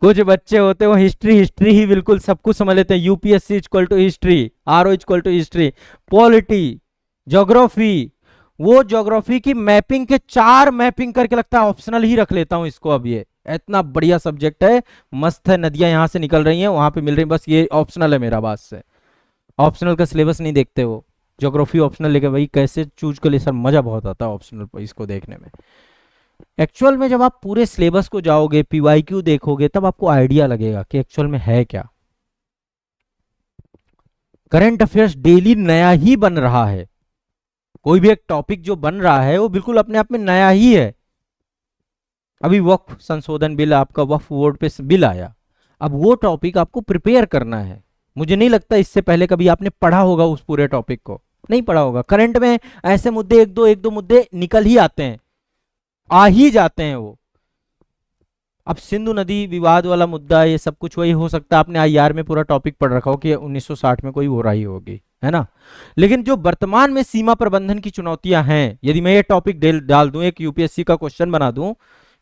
कुछ बच्चे होते हैं वो हिस्ट्री हिस्ट्री ही बिल्कुल सब कुछ समझ लेते हैं, UPSC equal to history, RO equal to history, polity, geography, वो ज्योग्राफी की मैपिंग के 4 मैपिंग करके लगता है ऑप्शनल ही रख लेता हूं इसको। अब ये इतना बढ़िया सब्जेक्ट है, मस्त है, नदियां यहां से निकल रही हैं वहां पे मिल रही, बस ये ऑप्शनल है मेरा बात से। ऑप्शनल का सिलेबस नहीं देखते वो, ज्योग्राफी ऑप्शनल लेके भाई कैसे चूज कर ले सर, मजा बहुत आता है ऑप्शनल इसको देखने में। एक्चुअल में जब आप पूरे सिलेबस को जाओगे, पीवाईक्यू देखोगे, तब आपको आइडिया लगेगा कि एक्चुअल में है क्या। करंट अफेयर्स डेली नया ही बन रहा है, कोई भी एक टॉपिक जो बन रहा है वो बिल्कुल अपने आप में नया ही है। अभी वक्फ संशोधन बिल, आपका वक्फ बोर्ड पे बिल आया, अब वो टॉपिक आपको प्रिपेयर करना है। मुझे नहीं लगता इससे पहले कभी आपने पढ़ा होगा उस पूरे टॉपिक को, नहीं पढ़ा होगा। करंट में ऐसे मुद्दे एक दो मुद्दे निकल ही आते हैं, आ ही जाते हैं वो। अब सिंधु नदी विवाद वाला मुद्दा, ये सब कुछ वही हो सकता है आपने आईआर में पूरा टॉपिक पढ़ रखा हो कि 1960 में कोई हो रही होगी, है ना। लेकिन जो वर्तमान में सीमा प्रबंधन की चुनौतियां हैं, यदि मैं ये टॉपिक डाल दूं, एक यूपीएससी का क्वेश्चन बना दूं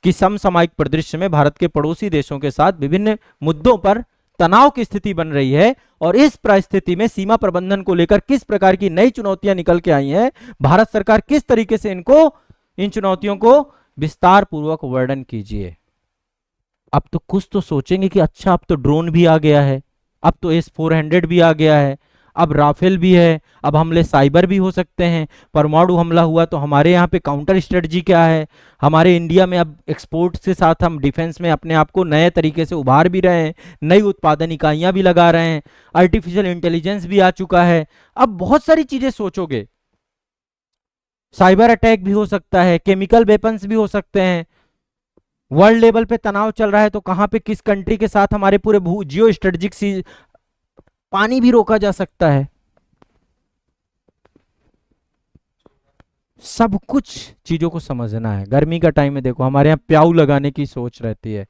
कि समसामयिक परिदृश्य में भारत के पड़ोसी देशों के साथ विभिन्न मुद्दों पर तनाव की स्थिति बन रही है और इस परिस्थिति में सीमा प्रबंधन को लेकर किस प्रकार की नई चुनौतियां निकल के आई हैं, भारत सरकार किस तरीके से इन चुनौतियों को विस्तार पूर्वक वर्णन कीजिए। अब तो कुछ तो सोचेंगे कि अच्छा अब तो ड्रोन भी आ गया है, अब तो S-400 भी आ गया है, अब राफेल भी है, अब हमले साइबर भी हो सकते हैं, परमाणु हमला हुआ तो हमारे यहाँ पे काउंटर स्ट्रेटजी क्या है, हमारे इंडिया में अब एक्सपोर्ट के साथ हम डिफेंस में अपने आप को नए तरीके से उभार भी रहे हैं, नई उत्पादन इकाइयां भी लगा रहे हैं, आर्टिफिशियल इंटेलिजेंस भी आ चुका है। अब बहुत सारी चीजें सोचोगे, साइबर अटैक भी हो सकता है, केमिकल वेपन्स भी हो सकते हैं, वर्ल्ड लेवल पे तनाव चल रहा है तो कहां पे किस कंट्री के साथ हमारे पूरे जियो स्ट्रेटेजिक पानी भी रोका जा सकता है। सब कुछ चीजों को समझना है। गर्मी का टाइम में देखो हमारे यहाँ प्याऊ लगाने की सोच रहती है,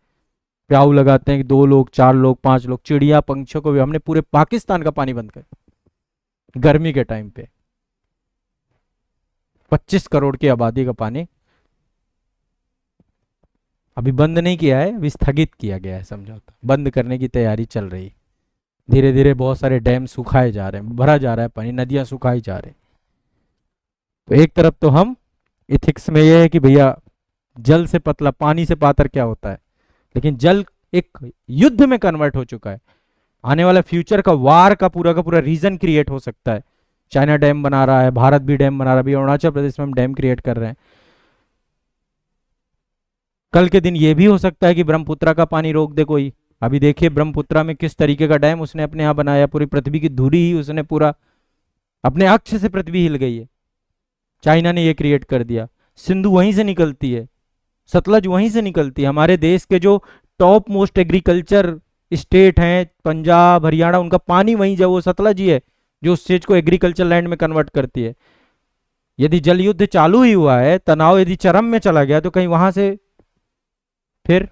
प्याऊ लगाते हैं 2 लोग 4 लोग 5 लोग, चिड़िया पंछियों को भी हमने पूरे पाकिस्तान का पानी बंद कर, गर्मी के टाइम पे 25 करोड़ की आबादी का पानी अभी बंद नहीं किया है, अभी स्थगित किया गया है समझौता, बंद करने की तैयारी चल रही। धीरे धीरे बहुत सारे डैम सुखाए जा रहे हैं, भरा जा रहा है पानी, नदियां सुखाई जा रही। तो एक तरफ तो हम इथिक्स में यह है कि भैया जल से पतला पानी से पातर क्या होता है, लेकिन जल एक युद्ध में कन्वर्ट हो चुका है। आने वाला फ्यूचर का वार का पूरा रीजन क्रिएट हो सकता है। चाइना डैम बना रहा है, भारत भी डैम बना रहा है, अभी अरुणाचल प्रदेश में हम डैम क्रिएट कर रहे हैं। कल के दिन ये भी हो सकता है कि ब्रह्मपुत्रा का पानी रोक दे कोई। अभी देखिए ब्रह्मपुत्रा में किस तरीके का डैम उसने अपने यहां बनाया, पूरी पृथ्वी की धुरी ही उसने पूरा अपने अक्ष से पृथ्वी हिल गई है, चाइना ने ये क्रिएट कर दिया। सिंधु वहीं से निकलती है, सतलज वहीं से निकलती है। हमारे देश के जो टॉप मोस्ट एग्रीकल्चर स्टेट हैं, पंजाब हरियाणा, उनका पानी वहीं जो वो सतलज ही है जो उस चीज को एग्रीकल्चर लैंड में कन्वर्ट करती है। यदि जल युद्ध चालू ही हुआ है, तनाव यदि चरम में चला गया, तो कहीं वहां से फिर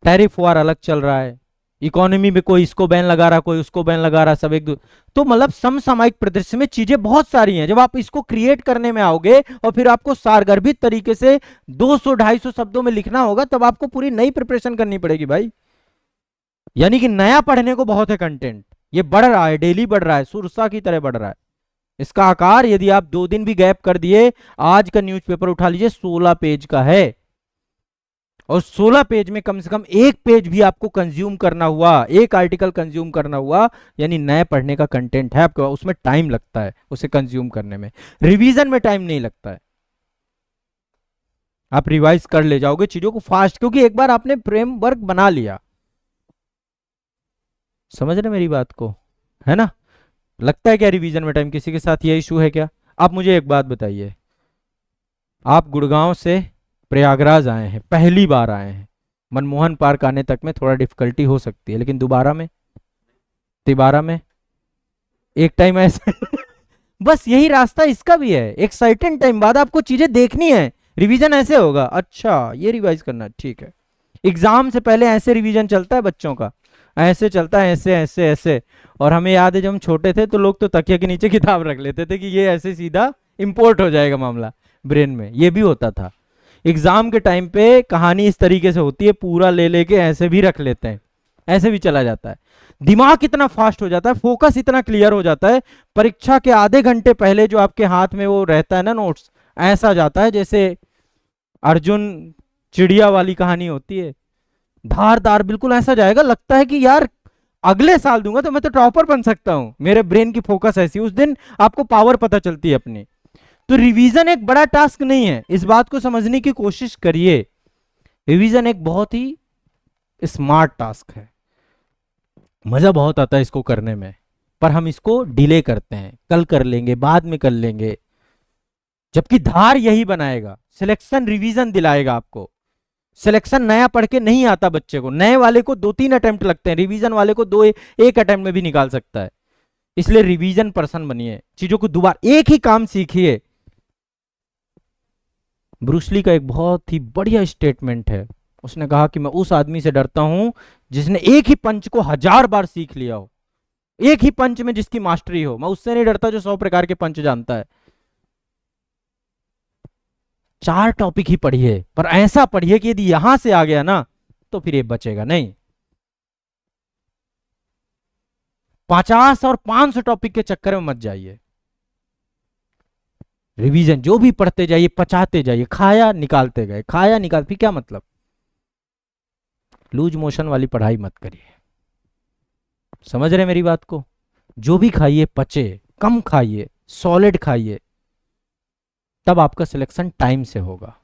टैरिफ वार अलग चल रहा है, इकोनॉमी में कोई इसको बैन लगा रहा, कोई उसको बैन लगा रहा, सब एक तो मतलब समसामयिक परिदृश्य में चीजें बहुत सारी हैं। जब आप इसको क्रिएट करने में आओगे और फिर आपको सारगर्भित तरीके से 200-250 शब्दों में लिखना होगा, तब आपको पूरी नई प्रिपरेशन करनी पड़ेगी भाई। यानी कि नया पढ़ने को बहुत है कंटेंट, ये बढ़ रहा है, डेली बढ़ रहा है, सुरसा की तरह बढ़ रहा है। इसका आकार यदि आप 2 दिन भी गैप कर दिए, आज का न्यूज़पेपर उठा लीजिए 16 पेज का है, और 16 पेज में कम से कम 1 पेज भी आपको कंज्यूम करना हुआ, 1 आर्टिकल कंज्यूम करना हुआ, यानी नए पढ़ने का कंटेंट है आपके, उसमें टाइम लगता है उसे कंज्यूम करने में, रिवीजन में टाइम नहीं लगता है। आप रिवाइज कर ले जाओगे चीजों को फास्ट, क्योंकि एक बार आपने फ्रेमवर्क बना लिया। समझ रहे मेरी बात को, है ना? लगता है क्या रिवीजन में टाइम? किसी के साथ ये इशू है क्या? आप मुझे एक बात बताइए, आप गुड़गांव से प्रयागराज आए हैं, पहली बार आए हैं, मनमोहन पार्क आने तक में थोड़ा डिफिकल्टी हो सकती है, लेकिन दोबारा में, तिबारा में, एक टाइम ऐसे बस यही रास्ता इसका भी है, एक सर्टेन टाइम बाद आपको चीजें देखनी है। रिवीजन ऐसे होगा, अच्छा ये रिवाइज करना, ठीक है। एग्जाम से पहले ऐसे रिवीजन चलता है बच्चों का, ऐसे चलता है, ऐसे ऐसे ऐसे। और हमें याद है जब हम छोटे थे तो लोग तो तकिया के नीचे किताब रख लेते थे कि ये ऐसे सीधा इंपोर्ट हो जाएगा मामला ब्रेन में, ये भी होता था। एग्जाम के टाइम पे कहानी इस तरीके से होती है, पूरा ले लेके ऐसे भी रख लेते हैं, ऐसे भी चला जाता है। दिमाग इतना फास्ट हो जाता है, फोकस इतना क्लियर हो जाता है, परीक्षा के आधे घंटे पहले जो आपके हाथ में वो रहता है ना नोट्स, ऐसा जाता है जैसे अर्जुन चिड़िया वाली कहानी होती है, धारदार बिल्कुल ऐसा जाएगा, लगता है कि यार अगले साल दूंगा तो मैं तो टॉपर बन सकता हूं। मेरे ब्रेन की फोकस ऐसी, उस दिन आपको पावर पता चलती है अपनी। तो रिवीजन एक बड़ा टास्क नहीं है, इस बात को समझने की कोशिश करिए। रिवीजन एक बहुत ही स्मार्ट टास्क है, मजा बहुत आता है इसको करने में, पर हम इसको डिले करते हैं, कल कर लेंगे, बाद में कर लेंगे, जबकि धार यही बनाएगा, सिलेक्शन रिवीजन दिलाएगा आपको। सिलेक्शन नया पढ़ के नहीं आता बच्चे को, नए वाले को 2-3 अटेम्प्ट लगते हैं, रिवीजन वाले को 1 अटेम्प्ट में भी निकाल सकता है। इसलिए रिवीजन पर्सन बनिए, चीजों को दोबारा, एक ही काम सीखिए। ब्रूसली का एक बहुत ही बढ़िया स्टेटमेंट है, उसने कहा कि मैं उस आदमी से डरता हूं जिसने एक ही पंच को 1000 बार सीख लिया हो, एक ही पंच में जिसकी मास्टरी हो। मैं उससे नहीं डरता जो 100 प्रकार के पंच जानता है। 4 टॉपिक ही पढ़िए, पर ऐसा पढ़िए कि यदि यहां से आ गया ना तो फिर ये बचेगा नहीं। 50 और 500 टॉपिक के चक्कर में मत जाइए। रिवीजन जो भी पढ़ते जाइए, पचाते जाइए, खाया निकालते गए, खाया निकाल, फिर क्या मतलब? लूज मोशन वाली पढ़ाई मत करिए। समझ रहे मेरी बात को? जो भी खाइए पचे, कम खाइए, सॉलिड खाइए, तब आपका सिलेक्शन टाइम से होगा।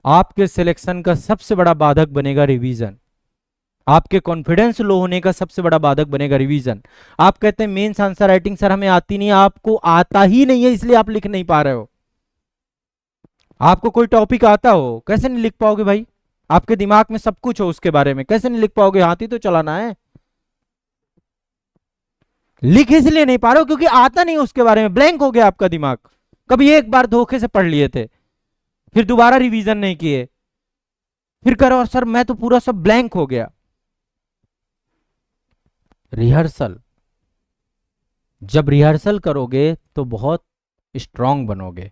आपके सिलेक्शन का सबसे बड़ा बाधक बनेगा रिवीजन। आपके कॉन्फिडेंस लो होने का सबसे बड़ा बाधक बनेगा रिवीजन। आप कहते हैं मेंस आंसर राइटिंग सर हमें आती नहीं, आपको आता ही नहीं है इसलिए आप लिख नहीं पा रहे हो। आपको कोई टॉपिक आता हो, कैसे नहीं लिख पाओगे भाई? आपके दिमाग में सब कुछ हो उसके बारे में, कैसे नहीं लिख पाओगे? हाथ ही तो चलाना है। लिख इसलिए नहीं पा रहे हो क्योंकि आता नहीं उसके बारे में, ब्लैंक हो गया आपका दिमाग। कभी एक बार धोखे से पढ़ लिए थे, फिर दोबारा रिवीजन नहीं किए, फिर करो सर मैं तो पूरा सब ब्लैंक हो गया। रिहर्सल, जब रिहर्सल करोगे तो बहुत स्ट्रांग बनोगे।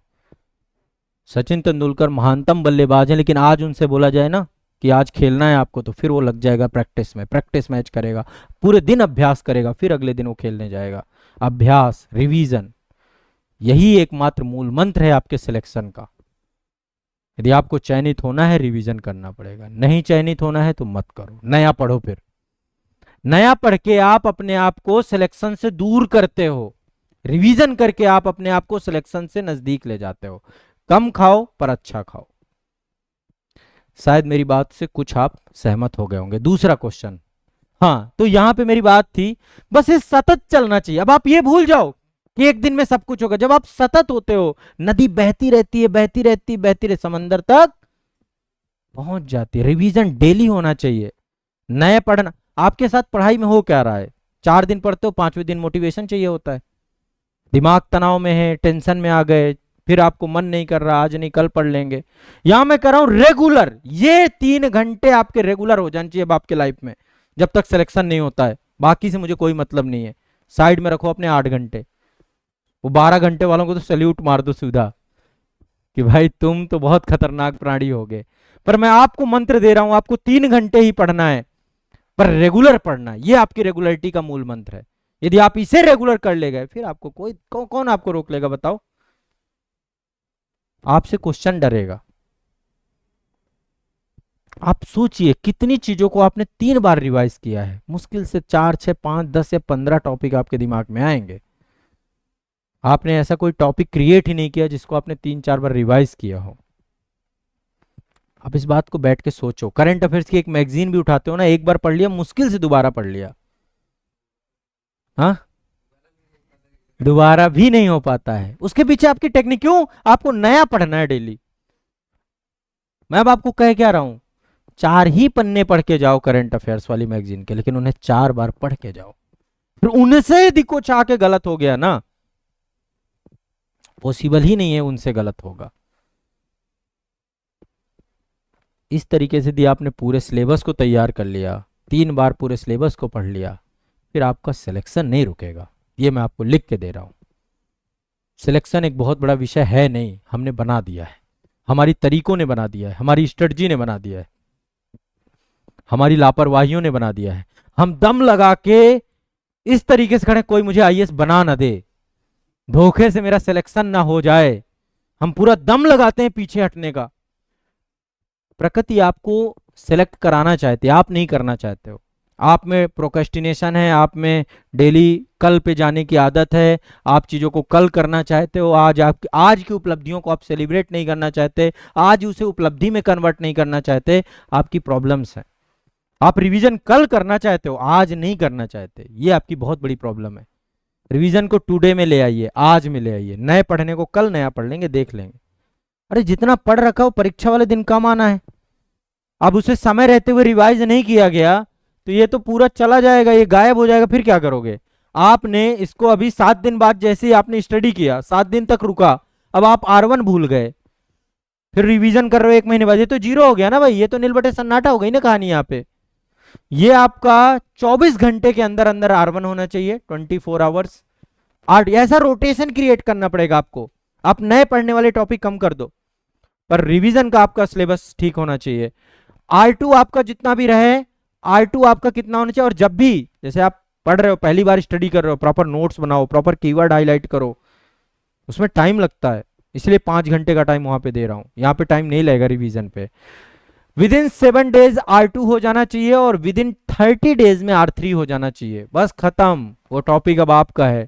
सचिन तेंदुलकर महानतम बल्लेबाज हैं, लेकिन आज उनसे बोला जाए ना कि आज खेलना है आपको, तो फिर वो लग जाएगा प्रैक्टिस में, प्रैक्टिस मैच करेगा, पूरे दिन अभ्यास करेगा, फिर अगले दिन वो खेलने जाएगा। अभ्यास, रिवीजन, यही एकमात्र मूल मंत्र है आपके सिलेक्शन का। यदि आपको चयनित होना है, रिवीजन करना पड़ेगा। नहीं चयनित होना है तो मत करो, नया पढ़ो। फिर नया पढ़ के आप अपने आप को सिलेक्शन से दूर करते हो, रिवीजन करके आप अपने आप को सिलेक्शन से नजदीक ले जाते हो। कम खाओ पर अच्छा खाओ। शायद मेरी बात से कुछ आप सहमत हो गए होंगे। दूसरा क्वेश्चन, हाँ तो यहां पे मेरी बात थी, बस ये सतत चलना चाहिए। अब आप ये भूल जाओ कि एक दिन में सब कुछ होगा। जब आप सतत होते हो, नदी बहती रहती है, बहती रहती, बहती रहती, समंदर तक पहुंच जाती है। रिवीजन डेली होना चाहिए। नए पढ़ना, आपके साथ पढ़ाई में हो क्या रहा है? 4 दिन पढ़ते हो, 5वें दिन मोटिवेशन चाहिए होता है, दिमाग तनाव में है, टेंशन में आ गए, फिर आपको मन नहीं कर रहा, आज नहीं कल पढ़ लेंगे। यहां मैं कर रहा हूं रेगुलर, ये 3 घंटे आपके रेगुलर हो जाने चाहिए अब आपके लाइफ में, जब तक सिलेक्शन नहीं होता है। बाकी से मुझे कोई मतलब नहीं है। साइड में रखो अपने 8 घंटे। वो 12 घंटे वालों को तो सैल्यूट मार दो सीधा कि भाई तुम तो बहुत खतरनाक प्राणी हो गए। पर मैं आपको मंत्र दे रहा हूं, आपको 3 घंटे ही पढ़ना है, पर रेगुलर पढ़ना। ये आपकी रेगुलरिटी का मूल मंत्र है। यदि आप इसे रेगुलर कर ले गए, फिर आपको कौन आपको रोक लेगा बताओ? आपसे क्वेश्चन डरेगा। आप सोचिए कितनी चीजों को आपने 3 बार रिवाइज किया है। मुश्किल से 4, 6, 5, 10 या 15 टॉपिक आपके दिमाग में आएंगे। आपने ऐसा कोई टॉपिक क्रिएट ही नहीं किया जिसको आपने 3-4 बार रिवाइज किया हो। आप इस बात को बैठ के सोचो। करंट अफेयर्स की एक मैगजीन भी उठाते हो ना, एक बार पढ़ लिया, मुश्किल से दोबारा पढ़ लिया, हाँ दोबारा भी नहीं हो पाता है। उसके पीछे आपकी टेक्निक क्यों? आपको नया पढ़ना है डेली। मैं अब आपको कह क्या रहा हूं, 4 ही पन्ने पढ़ के जाओ करंट अफेयर्स वाली मैगजीन के, लेकिन उन्हें 4 बार पढ़ के जाओ। फिर उनसे यदि कुछ आके गलत हो गया ना, पॉसिबल ही नहीं है उनसे गलत होगा। इस तरीके से यदि आपने पूरे सिलेबस को तैयार कर लिया, 3 बार पूरे सिलेबस को पढ़ लिया, फिर आपका सिलेक्शन नहीं रुकेगा। ये मैं आपको लिख के दे रहा हूं। सिलेक्शन एक बहुत बड़ा विषय है नहीं, हमने बना दिया है, हमारी तरीकों ने बना दिया है, हमारी स्ट्रेटजी ने बना दिया है, हमारी लापरवाहियों ने बना दिया है। हम दम लगा के इस तरीके से खड़े, कोई मुझे आईएएस बना ना दे, धोखे से मेरा सिलेक्शन ना हो जाए। हम पूरा दम लगाते हैं पीछे हटने का। प्रकृति आपको सेलेक्ट कराना चाहती है, आप नहीं करना चाहते हो। आप में प्रोक्रेस्टिनेशन है, आप में डेली कल पे जाने की आदत है, आप चीज़ों को कल करना चाहते हो। आज की उपलब्धियों को आप सेलिब्रेट नहीं करना चाहते, आज उसे उपलब्धि में कन्वर्ट नहीं करना चाहते। आपकी प्रॉब्लम्स है। आप रिवीजन कल करना चाहते हो, आज नहीं करना चाहते, ये आपकी बहुत बड़ी प्रॉब्लम है। रिवीजन को टुडे में ले आइए, आज में ले आइए। नए पढ़ने को कल नया पढ़ लेंगे, देख लेंगे। अरे जितना पढ़ रखा हो परीक्षा वाले दिन कम आना है। अब उसे समय रहते हुए रिवाइज नहीं किया गया तो ये तो पूरा चला जाएगा, ये गायब हो जाएगा। फिर क्या करोगे? आपने इसको अभी 7 दिन बाद जैसे ही आपने स्टडी किया, 7 दिन तक रुका, अब आप R1 भूल गए, फिर रिवीजन कर रहे हो 1 महीने बाद, ये तो जीरो हो गया ना भाई, ये तो नील बटे सन्नाटा हो गई ना कहानी यहाँ पे। ये आपका 24 घंटे के अंदर अंदर R1 होना चाहिए, 24 आवर्स। ऐसा रोटेशन क्रिएट करना पड़ेगा आपको। आप नए पढ़ने वाले टॉपिक कम कर दो, पर रिवीजन का आपका सिलेबस ठीक होना चाहिए। R2 आपका जितना भी रहे, R2 आपका कितना होना चाहिए। और जब भी जैसे आप पढ़ रहे हो, पहली बार स्टडी कर रहे हो, प्रॉपर नोट्स बनाओ, प्रॉपर कीवर्ड हाईलाइट करो, उसमें टाइम लगता है, इसलिए 5 घंटे का टाइम वहां पे दे रहा हूं, यहाँ पे टाइम नहीं लगेगा रिवीजन पे। विद इन 7 डेज R2 हो जाना चाहिए और विद इन 30 डेज में R3 हो जाना चाहिए, बस खत्म, वो टॉपिक अब आपका है।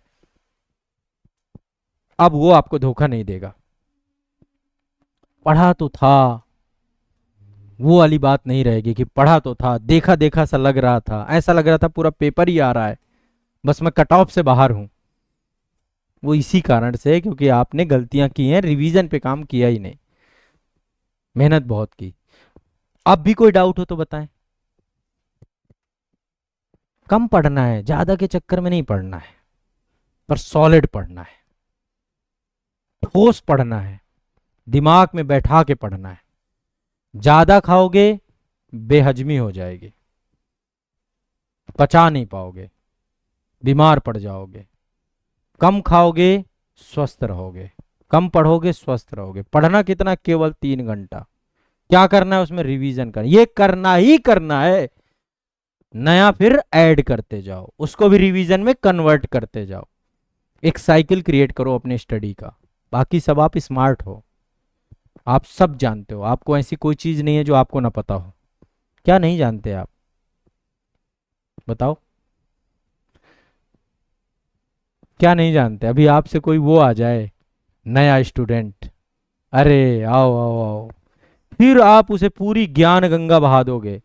अब वो आपको धोखा नहीं देगा। पढ़ा तो था, वो वाली बात नहीं रहेगी कि पढ़ा तो था, देखा देखा सा लग रहा था, ऐसा लग रहा था पूरा पेपर ही आ रहा है, बस मैं कट ऑफ से बाहर हूं। वो इसी कारण से है क्योंकि आपने गलतियां की हैं, रिवीजन पे काम किया ही नहीं, मेहनत बहुत की। अब भी कोई डाउट हो तो बताएं। कम पढ़ना है, ज्यादा के चक्कर में नहीं पढ़ना है, पर सॉलिड पढ़ना है, ठोस पढ़ना है, दिमाग में बैठा के पढ़ना है। ज्यादा खाओगे बेहजमी हो जाएगी, पचा नहीं पाओगे, बीमार पड़ जाओगे। कम खाओगे स्वस्थ रहोगे, कम पढ़ोगे स्वस्थ रहोगे। पढ़ना कितना, केवल 3 घंटा। क्या करना है उसमें, रिवीजन करना, ये करना ही करना है। नया फिर ऐड करते जाओ, उसको भी रिवीजन में कन्वर्ट करते जाओ। एक साइकिल क्रिएट करो अपने स्टडी का। बाकी सब आप स्मार्ट हो, आप सब जानते हो, आपको ऐसी कोई चीज नहीं है जो आपको ना पता हो। क्या नहीं जानते आप, बताओ क्या नहीं जानते। अभी आपसे कोई वो आ जाए नया स्टूडेंट, अरे आओ आओ आओ, फिर आप उसे पूरी ज्ञान गंगा बहा दोगे,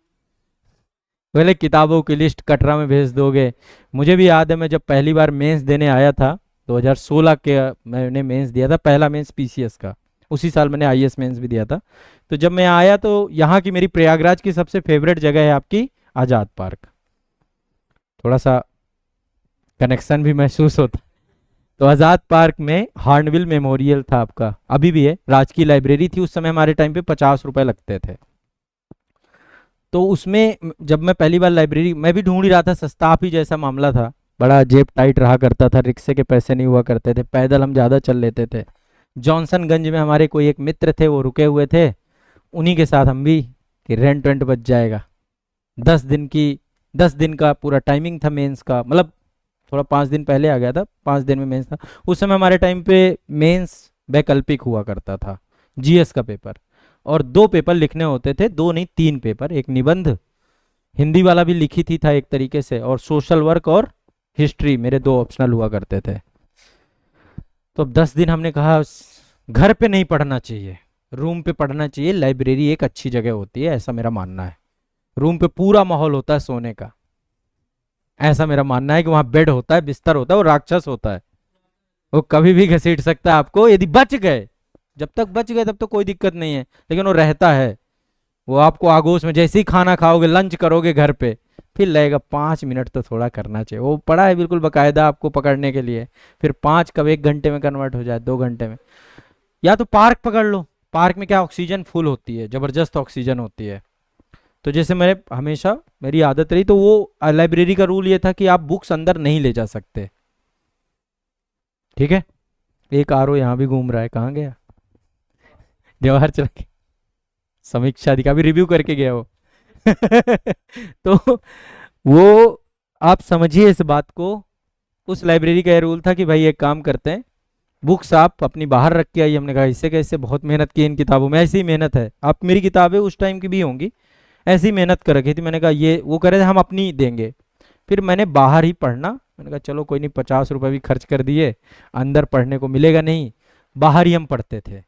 पहले किताबों की लिस्ट कटरा में भेज दोगे। मुझे भी याद है, मैं जब पहली बार मेंस देने आया था 2016 के, मैंने मेंस दिया था, पहला मेंस पीसीएस का, उसी साल मैंने आईएएस मेंस भी दिया था। तो जब मैं आया तो यहाँ की मेरी प्रयागराज की सबसे फेवरेट जगह है आपकी आज़ाद पार्क, थोड़ा सा कनेक्शन भी महसूस होता। तो आज़ाद पार्क में हार्नविल मेमोरियल था आपका, अभी भी है, राजकीय लाइब्रेरी थी, उस समय हमारे टाइम पे 50 रुपए लगते थे। तो उसमें जब मैं पहली बार लाइब्रेरी, मैं भी ढूंढ ही रहा था, सस्ता आप ही जैसा मामला था, बड़ा जेब टाइट रहा करता था, रिक्शे के पैसे नहीं हुआ करते थे, पैदल हम ज़्यादा चल लेते थे। जॉनसनगंज में हमारे कोई एक मित्र थे, वो रुके हुए थे, उन्हीं के साथ हम भी, कि रेंट वेंट बच जाएगा। 10 दिन की, 10 दिन का पूरा टाइमिंग था मेंस का, मतलब थोड़ा 5 दिन पहले आ गया था, 5 दिन में मेंस था। उस समय हमारे टाइम पे मेंस वैकल्पिक हुआ करता था, जीएस का पेपर, और 2 पेपर लिखने होते थे, 2 नहीं 3 पेपर, एक निबंध, हिंदी वाला भी लिखी थी था एक तरीके से, और सोशल वर्क और हिस्ट्री, मेरे 2 ऑप्शनल हुआ करते थे। तो अब 10 दिन हमने कहा घर पे नहीं पढ़ना चाहिए, रूम पे पढ़ना चाहिए, लाइब्रेरी एक अच्छी जगह होती है, ऐसा मेरा मानना है। रूम पे पूरा माहौल होता है सोने का, ऐसा मेरा मानना है कि वहां बेड होता है, बिस्तर होता है, वो राक्षस होता है, वो कभी भी घसीट सकता है आपको, यदि बच गए, जब तक बच गए तब तो कोई दिक्कत नहीं है, लेकिन वो रहता है, वो आपको आगोश में, जैसे ही खाना खाओगे, लंच करोगे घर पे, फिर लगेगा 5 मिनट तो थोड़ा करना चाहिए, वो पड़ा है बिल्कुल बकायदा आपको पकड़ने के लिए। फिर 5 कब 1 घंटे में कन्वर्ट हो जाए, 2 घंटे में। या तो पार्क पकड़ लो, पार्क में क्या ऑक्सीजन फुल होती है, जबरदस्त ऑक्सीजन होती है। तो जैसे मेरे हमेशा मेरी आदत रही, तो वो लाइब्रेरी का रूल ये था कि आप बुक्स अंदर नहीं ले जा सकते, ठीक है। एक आरओ यहाँ भी घूम रहा है, कहाँ गया, जवाहर चला गया, समीक्षा अधिकारी भी रिव्यू करके गया वो। तो वो आप समझिए इस बात को। उस लाइब्रेरी का ये रूल था कि भाई एक काम करते हैं, बुक्स आप अपनी बाहर रख के आइए। हमने कहा इससे कैसे, बहुत मेहनत की इन किताबों में, ऐसी ही मेहनत है, आप मेरी किताबें उस टाइम की भी होंगी, ऐसी मेहनत कर रखी थी। मैंने कहा ये, वो कह रहे थे हम अपनी देंगे, फिर मैंने बाहर ही पढ़ना, मैंने कहा चलो कोई नहीं, 50 रुपये भी खर्च कर दिए, अंदर पढ़ने को मिलेगा नहीं, बाहर ही हम पढ़ते थे।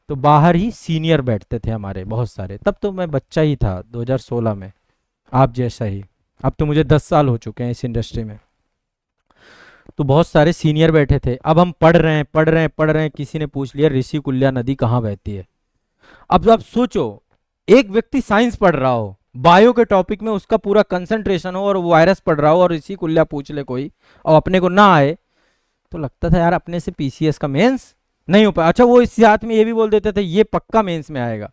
तो बाहर ही सीनियर बैठते थे हमारे बहुत सारे, तब तो मैं बच्चा ही था 2016 में, आप जैसा ही। अब तो मुझे 10 साल हो चुके हैं इस इंडस्ट्री में। तो बहुत सारे सीनियर बैठे थे, अब हम पढ़ रहे हैं पढ़ रहे हैं पढ़ रहे हैं, किसी ने पूछ लिया ऋषि कुल्या नदी कहाँ बहती है। अब आप सोचो, एक व्यक्ति साइंस पढ़ रहा हो, बायो के टॉपिक में उसका पूरा कंसंट्रेशन हो, और वायरस पढ़ रहा हो, और ऋषि कुल्या पूछ ले कोई और अपने को ना आए, तो लगता था यार अपने से पीसीएस का मेंस नहीं हो पाया। अच्छा, वो इस साथ में ये भी बोल देते थे ये पक्का मेंस में आएगा,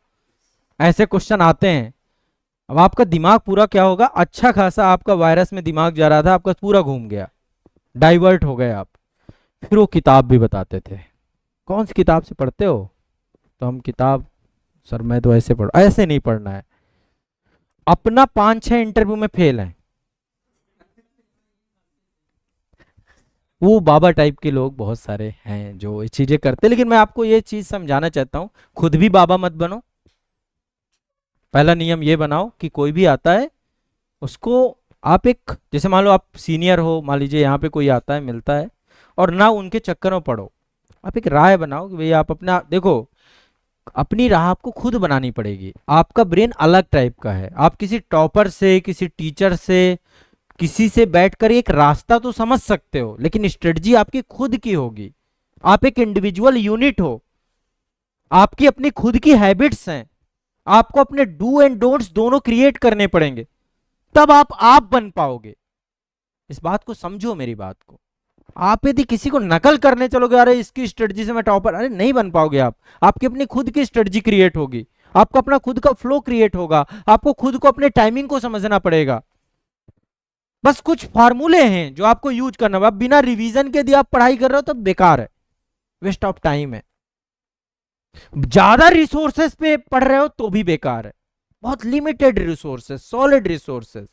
ऐसे क्वेश्चन आते हैं। अब आपका दिमाग पूरा क्या होगा, अच्छा खासा आपका वायरस में दिमाग जा रहा था, आपका पूरा घूम गया, डाइवर्ट हो गए आप। फिर वो किताब भी बताते थे, कौन सी किताब से पढ़ते हो, तो हम किताब, सर मैं तो ऐसे पढ़, ऐसे नहीं पढ़ना है, अपना 5-6 इंटरव्यू में फेल है। वो बाबा टाइप के लोग बहुत सारे हैं जो ये चीजें करते हैं, लेकिन मैं आपको ये चीज समझाना चाहता हूं, खुद भी बाबा मत बनो। पहला नियम ये बनाओ कि कोई भी आता है उसको आप एक, जैसे मान लो आप सीनियर हो, मान लीजिए यहाँ पे कोई आता है मिलता है, और ना उनके चक्कर में पड़ो। आप एक राय बनाओ कि भाई आप अपना देखो, अपनी राह आपको खुद बनानी पड़ेगी। आपका ब्रेन अलग टाइप का है। आप किसी टॉपर से, किसी टीचर से, किसी से बैठकर एक रास्ता तो समझ सकते हो, लेकिन स्ट्रेटजी आपकी खुद की होगी। आप एक इंडिविजुअल यूनिट हो, आपकी अपनी खुद की हैबिट्स हैं। आपको अपने डू एंड डोंट्स दोनों क्रिएट करने पड़ेंगे, तब आप बन पाओगे। इस बात को समझो, मेरी बात को। आप यदि किसी को नकल करने चलोगे, अरे इसकी स्ट्रेटजी से मैं टॉपर, अरे नहीं बन पाओगे आप। आपकी अपनी खुद की स्ट्रेटजी क्रिएट होगी, आपको अपना खुद का फ्लो क्रिएट होगा, आपको खुद को अपने टाइमिंग को समझना पड़ेगा। बस कुछ फार्मूले हैं जो आपको यूज करना है। बिना रिवीजन के यदि आप पढ़ाई कर रहे हो तो बेकार है, वेस्ट ऑफ टाइम है। ज्यादा रिसोर्सेस पे पढ़ रहे हो तो भी बेकार है। बहुत लिमिटेड रिसोर्सेस, सॉलिड रिसोर्सेस।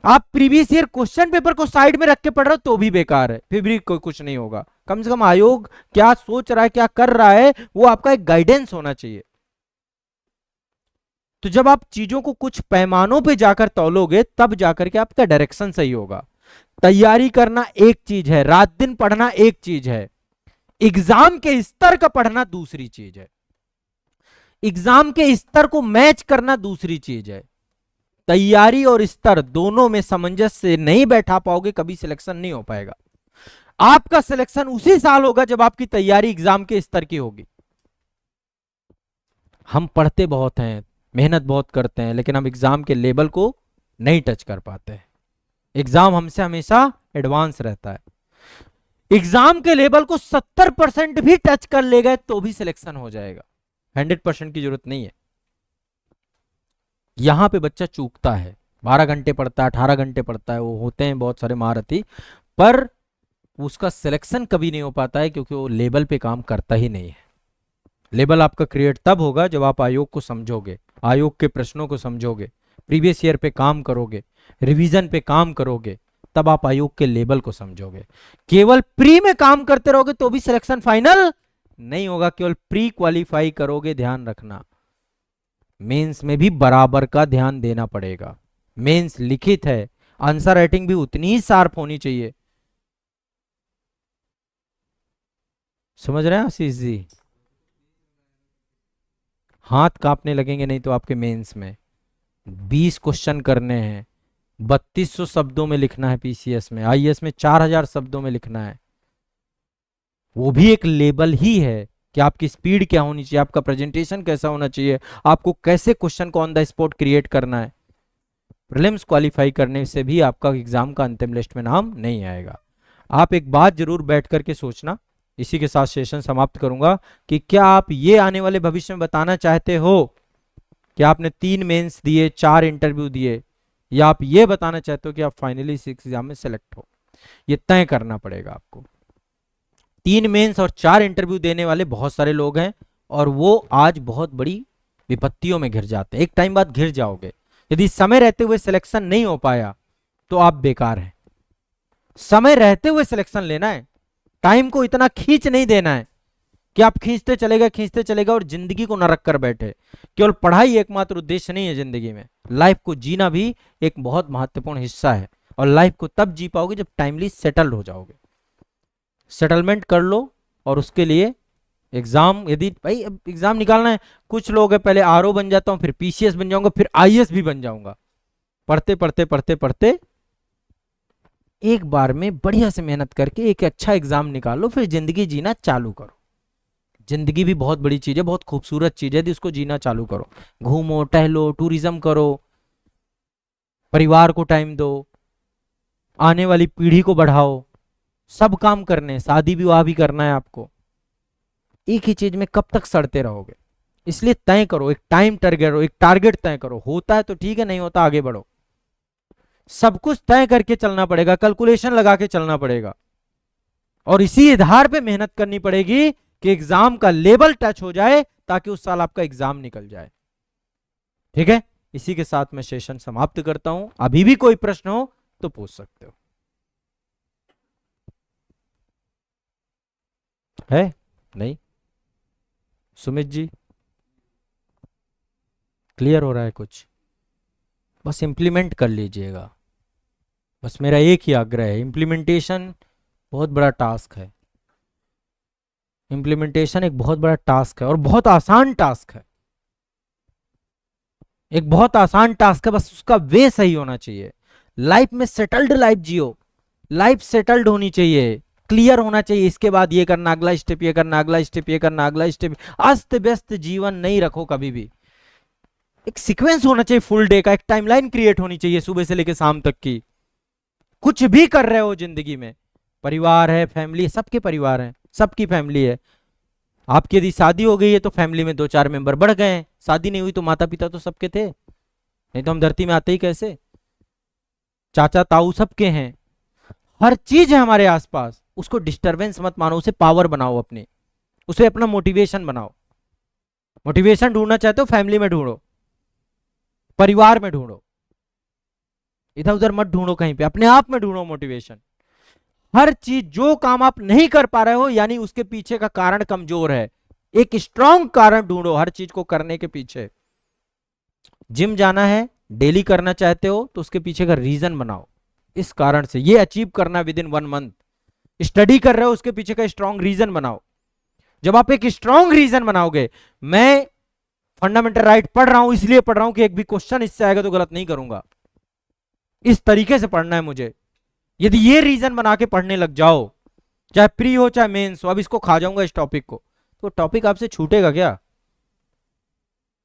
आप प्रीवियस ईयर क्वेश्चन पेपर को साइड में रख के पढ़ रहे हो तो भी बेकार है, फिर भी कोई कुछ नहीं होगा। कम से कम आयोग क्या सोच रहा है, क्या कर रहा है, वो आपका एक गाइडेंस होना चाहिए। तो जब आप चीजों को कुछ पैमानों पे जाकर तौलोगे, तब जाकर के आपका डायरेक्शन सही होगा। तैयारी करना एक चीज है, रात दिन पढ़ना एक चीज है, एग्जाम के स्तर का पढ़ना दूसरी चीज है। एग्जाम के स्तर को मैच करना दूसरी चीज है। तैयारी और स्तर दोनों में सामंजस्य नहीं बैठा पाओगे, कभी सिलेक्शन नहीं हो पाएगा। आपका सिलेक्शन उसी साल होगा जब आपकी तैयारी एग्जाम के स्तर की होगी। हम पढ़ते बहुत हैं, मेहनत बहुत करते हैं, लेकिन हम एग्जाम के लेवल को नहीं टच कर पाते हैं। एग्जाम हमसे हमेशा एडवांस रहता है। एग्जाम के लेवल को 70% भी टच कर ले गए तो भी सिलेक्शन हो जाएगा, 100% की जरूरत नहीं है। यहां पे बच्चा चूकता है, 12 घंटे पढ़ता है, 18 घंटे पढ़ता है, वो होते हैं बहुत सारे महारथी, पर उसका सिलेक्शन कभी नहीं हो पाता है, क्योंकि वो लेवल पे काम करता ही नहीं है। लेवल आपका क्रिएट तब होगा जब आप आयोग को समझोगे, आयोग के प्रश्नों को समझोगे, प्रीवियस ईयर पे काम करोगे, रिवीजन पे काम करोगे, तब आप आयोग के लेवल को समझोगे। केवल प्री में काम करते रहोगे तो भी सिलेक्शन फाइनल नहीं होगा। केवल प्री क्वालिफाई करोगे, ध्यान रखना। मेंस में भी बराबर का ध्यान देना पड़ेगा। मेंस लिखित है, आंसर राइटिंग भी उतनी ही शार्प होनी चाहिए। समझ रहे हैं आशीष जी? हाथ कांपने लगेंगे नहीं तो आपके मेंस में। 20 क्वेश्चन करने हैं, 3200 शब्दों में लिखना है। पीसीएस में, आईएएस में 4000 शब्दों में लिखना है। वो भी एक लेवल ही है कि आपकी स्पीड क्या होनी चाहिए, आपका प्रेजेंटेशन कैसा होना चाहिए, आपको कैसे क्वेश्चन को ऑन द स्पॉट क्रिएट करना है। प्रीलिम्स क्वालिफाई करने से भी आपका एग्जाम का अंतिम लिस्ट में नाम नहीं आएगा। आप एक बात जरूर बैठ करके सोचना, इसी के साथ सेशन समाप्त करूंगा, कि क्या आप ये आने वाले भविष्य में बताना चाहते हो कि आपने 3 मेंस दिए, 4 इंटरव्यू दिए, या आप ये बताना चाहते हो कि आप फाइनली इस एग्जाम में सेलेक्ट हो? ये तय करना पड़ेगा आपको। 3 मेंस और 4 इंटरव्यू देने वाले बहुत सारे लोग हैं, और वो आज बहुत बड़ी विपत्तियों में घिर जाते हैं। एक टाइम बाद घिर जाओगे। यदि समय रहते हुए सिलेक्शन नहीं हो पाया तो आप बेकार हैं। समय रहते हुए सिलेक्शन लेना है, टाइम को इतना खींच नहीं देना है कि आप खींचते चलेगा और जिंदगी को नरक कर बैठे। केवल पढ़ाई एकमात्र उद्देश्य नहीं है जिंदगी में, लाइफ को जीना भी एक बहुत महत्वपूर्ण हिस्सा है। और लाइफ को तब जी पाओगे जब टाइमली सेटल्ड हो जाओगे। सेटलमेंट कर लो, और उसके लिए एग्जाम, यदि भाई अब एग्जाम निकालना है, कुछ लोग है पहले आरओ बन जाता हूं, फिर पीसीएस बन जाऊंगा, फिर आईएएस भी बन जाऊंगा। पढ़ते पढ़ते पढ़ते पढ़ते एक बार में बढ़िया से मेहनत करके एक अच्छा एग्जाम निकालो, फिर जिंदगी जीना चालू करो। जिंदगी भी बहुत बड़ी चीज है, बहुत खूबसूरत चीज है, यदि उसको जीना चालू करो। घूमो, टहलो, टूरिज्म करो, परिवार को टाइम दो, आने वाली पीढ़ी को बढ़ाओ। सब काम करने, शादी विवाह भी करना है आपको। एक ही चीज में कब तक सड़ते रहोगे? इसलिए तय करो, एक टाइम टारगेट, एक टारगेट तय करो। होता है तो ठीक है, नहीं होता आगे बढ़ो। सब कुछ तय करके चलना पड़ेगा, कैलकुलेशन लगा के चलना पड़ेगा, और इसी आधार पे मेहनत करनी पड़ेगी कि एग्जाम का लेवल टच हो जाए, ताकि उस साल आपका एग्जाम निकल जाए। ठीक है? इसी के साथ मैं सेशन समाप्त करता हूं। अभी भी कोई प्रश्न हो तो पूछ सकते हो। है? नहीं? सुमित जी, क्लियर हो रहा है कुछ? बस इंप्लीमेंट कर लीजिएगा। बस मेरा एक ही आग्रह है, इम्प्लीमेंटेशन बहुत बड़ा टास्क है। इम्प्लीमेंटेशन एक बहुत बड़ा टास्क है और बहुत आसान टास्क है। एक बहुत आसान टास्क है, बस उसका वे सही होना चाहिए। लाइफ में सेटल्ड लाइफ जियो। लाइफ सेटल्ड होनी चाहिए, क्लियर होना चाहिए। इसके बाद ये करना, अगला स्टेप ये करना, अगला स्टेप ये करना, अगला स्टेप। अस्त व्यस्त जीवन नहीं रखो कभी भी। एक सीक्वेंस होना चाहिए फुल डे का, एक टाइमलाइन क्रिएट होनी चाहिए सुबह से लेकर शाम तक की। कुछ भी कर रहे हो जिंदगी में, परिवार है, फैमिली है, सबके परिवार है, सबकी फैमिली है। आपकी यदि शादी हो गई है तो फैमिली में 2-4 मेंबर बढ़ गए हैं। शादी नहीं हुई तो माता पिता तो सबके थे, नहीं तो हम धरती में आते ही कैसे। चाचा ताऊ सबके हैं, हर चीज है हमारे आसपास। उसको डिस्टरबेंस मत मानो, उसे पावर बनाओ अपनी, उसे अपना मोटिवेशन बनाओ। मोटिवेशन ढूंढना चाहते हो, फैमिली में ढूंढो, परिवार में ढूंढो, इधर उधर मत ढूंढो कहीं पे, अपने आप में ढूंढो मोटिवेशन। हर चीज, जो काम आप नहीं कर पा रहे हो यानी उसके पीछे का कारण कमजोर है। एक स्ट्रांग कारण ढूंढो हर चीज को करने के पीछे। जिम जाना है, डेली करना चाहते हो तो उसके पीछे का रीजन बनाओ। इस कारण से ये अचीव करना विद इन 1 मंथ। स्टडी कर रहे हो, उसके पीछे का स्ट्रांग रीजन बनाओ। जब आप एक स्ट्रांग रीजन बनाओगे, मैं फंडामेंटल राइट पढ़ रहा हूं इसलिए पढ़ रहा हूं कि एक भी क्वेश्चन इससे आएगा तो गलत नहीं करूंगा, इस तरीके से पढ़ना है मुझे। यदि ये रीजन बना के पढ़ने लग जाओ, चाहे प्री हो चाहे मेंस हो, अब इसको खा जाऊंगा इस टॉपिक को, तो टॉपिक आपसे छूटेगा क्या?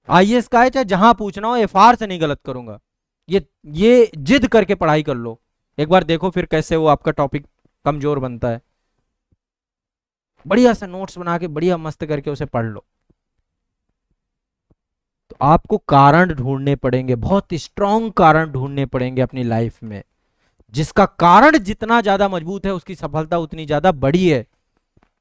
आईएएस का है, चाहे जहां पूछना हो, एफआर से नहीं गलत करूंगा। ये जिद करके पढ़ाई कर लो, एक बार देखो फिर कैसे वो आपका टॉपिक कमजोर बनता है। बढ़िया से नोट्स बना के बढ़िया मस्त करके उसे पढ़ लो। तो आपको कारण ढूंढने पड़ेंगे, बहुत स्ट्रांग कारण ढूंढने पड़ेंगे अपनी लाइफ में, जिसका कारण जितना ज्यादा मजबूत है उसकी सफलता उतनी ज्यादा बड़ी है।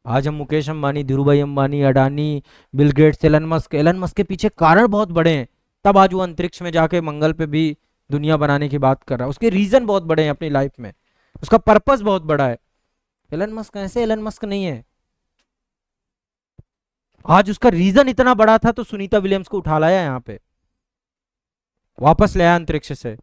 आज हम Mukesh Ambani, Dhirubhai Ambani, Adani, Bill Gates, Elon Musk के पीछे कारण बहुत बड़े हैं, तब आज वो अंतरिक्ष में जाके मंगल पे भी दुनिया बनाने की बात कर रहा है। उसके रीजन बहुत बड़े हैं अपनी लाइफ में, उसका पर्पस बहुत बड़ा है। एलन मस्क ऐसे एलन मस्क नहीं है। आज उसका रीजन इतना बड़ा था तो सुनीता विलियम्स को उठा लाया यहाँ पे, वापस ले आया अंतरिक्ष से।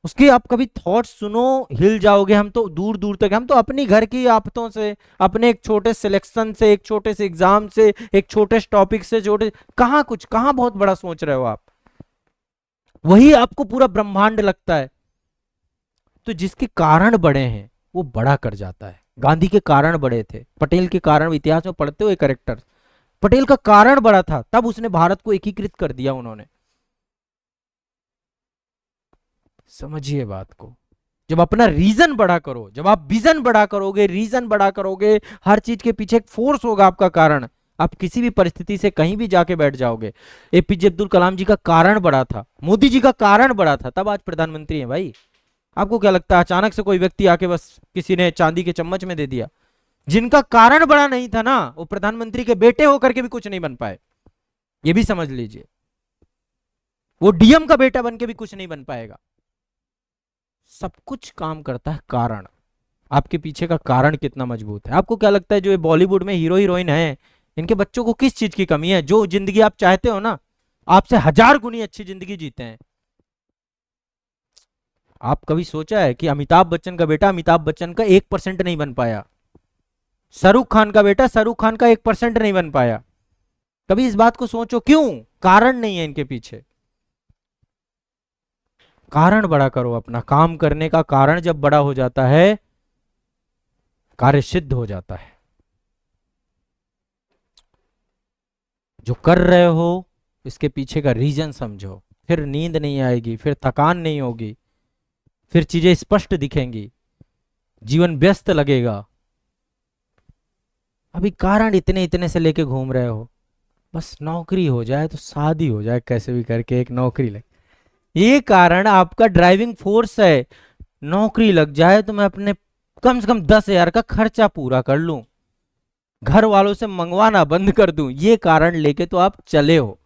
उसके आप कभी थॉट्स सुनो, हिल जाओगे। हम तो दूर दूर तक, हम तो अपनी घर की आफतों से, अपने एक छोटे सिलेक्शन से, एक छोटे से एग्जाम से, एक छोटे टॉपिक से, छोटे कहाँ कुछ, कहाँ बहुत बड़ा सोच रहे हो आप, वही आपको पूरा ब्रह्मांड लगता है। तो जिसके कारण बड़े हैं वो बड़ा कर जाता है। गांधी के कारण बड़े थे, पटेल के कारण, इतिहास में पढ़ते हुए कैरेक्टर, पटेल का कारण बड़ा था, तब उसने भारत को एकीकृत कर दिया उन्होंने। समझिए बात को। जब अपना रीजन बड़ा करो, जब आप विजन बड़ा करोगे, रीजन बड़ा करोगे, हर चीज के पीछे एक फोर्स होगा आपका कारण, आप किसी भी परिस्थिति से कहीं भी जाके बैठ जाओगे। एपीजे अब्दुल कलाम जी का कारण बड़ा था, मोदी जी का कारण बड़ा था, तब आज प्रधानमंत्री हैं भाई। आपको क्या लगता है अचानक से कोई व्यक्ति आके बस किसी ने चांदी के चम्मच में दे दिया? जिनका कारण बड़ा नहीं था ना, वो प्रधानमंत्री के बेटे होकर के भी कुछ नहीं बन पाए, ये भी समझ लीजिए। वो डीएम का बेटा बन के भी कुछ नहीं बन पाएगा। सब कुछ काम करता है कारण, आपके पीछे का कारण कितना मजबूत है। आपको क्या लगता है जो ये बॉलीवुड में हीरो हीरोइन है, इनके बच्चों को किस चीज की कमी है? जो जिंदगी आप चाहते हो ना, आपसे 1000 गुनी अच्छी जिंदगी जीते हैं। आप कभी सोचा है कि अमिताभ बच्चन का बेटा अमिताभ बच्चन का 1% नहीं बन पाया? शाहरुख खान का बेटा शाहरुख खान का 1% नहीं बन पाया? कभी इस बात को सोचो, क्यों? कारण नहीं है इनके पीछे। कारण बड़ा करो अपना, काम करने का कारण जब बड़ा हो जाता है, कार्य सिद्ध हो जाता है। जो कर रहे हो इसके पीछे का रीजन समझो, फिर नींद नहीं आएगी, फिर थकान नहीं होगी, फिर चीजें स्पष्ट दिखेंगी, जीवन व्यस्त लगेगा। अभी कारण इतने इतने से लेके घूम रहे हो, बस नौकरी हो जाए तो शादी हो जाए, कैसे भी करके एक नौकरी लगे, ये कारण आपका ड्राइविंग फोर्स है। नौकरी लग जाए तो मैं अपने कम से कम 10,000 का खर्चा पूरा कर लूं, घर वालों से मंगवाना बंद कर दूं, ये कारण लेके तो आप चले हो।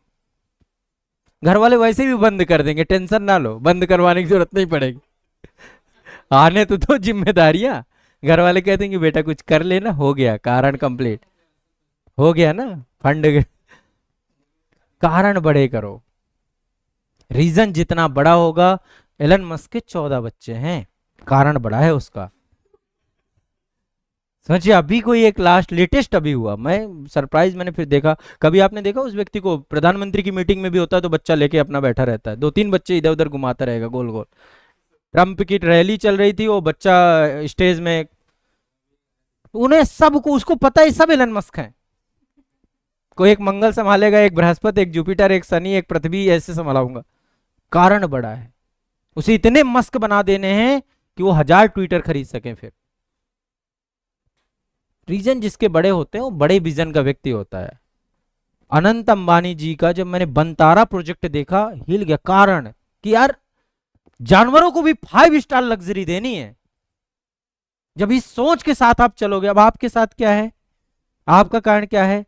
घर वाले वैसे भी बंद कर देंगे, टेंशन ना लो, बंद करवाने की जरूरत नहीं पड़ेगी। आने तो जिम्मेदारियां, घर वाले कहते हैं कि बेटा कुछ कर लेना, हो गया कारण कंप्लीट, हो गया ना फंड। कारण बड़े करो, रीजन जितना बड़ा होगा। एलन मस्क के 14 बच्चे हैं, कारण बड़ा है उसका। समझिए, अभी कोई एक लास्ट लेटेस्ट अभी हुआ, मैं सरप्राइज, मैंने फिर देखा, कभी आपने देखा उस व्यक्ति को प्रधानमंत्री की मीटिंग में भी होता है तो बच्चा लेके अपना बैठा रहता है, 2-3 बच्चे इधर उधर घुमाता रहेगा गोल गोल। ट्रम्प की रैली चल रही थी, वो बच्चा स्टेज में, उन्हें सबको, उसको पता है सब एलन मस्क है। कोई एक मंगल संभालेगा, एक बृहस्पति, एक जुपिटर, एक शनि, एक पृथ्वी, ऐसे संभालाऊंगा। कारण बड़ा है, उसे इतने मस्क बना देने हैं कि वो 1000 ट्विटर खरीद सकें। फिर रीजन जिसके बड़े होते हैं वो बड़े विजन का व्यक्ति होता है। अनंत अंबानी जी का जब मैंने बंतारा प्रोजेक्ट देखा, हिल गया। कारण कि यार जानवरों को भी 5 स्टार लग्जरी देनी है। जब इस सोच के साथ आप चलोगे, अब आपके साथ क्या है, आपका कारण क्या है,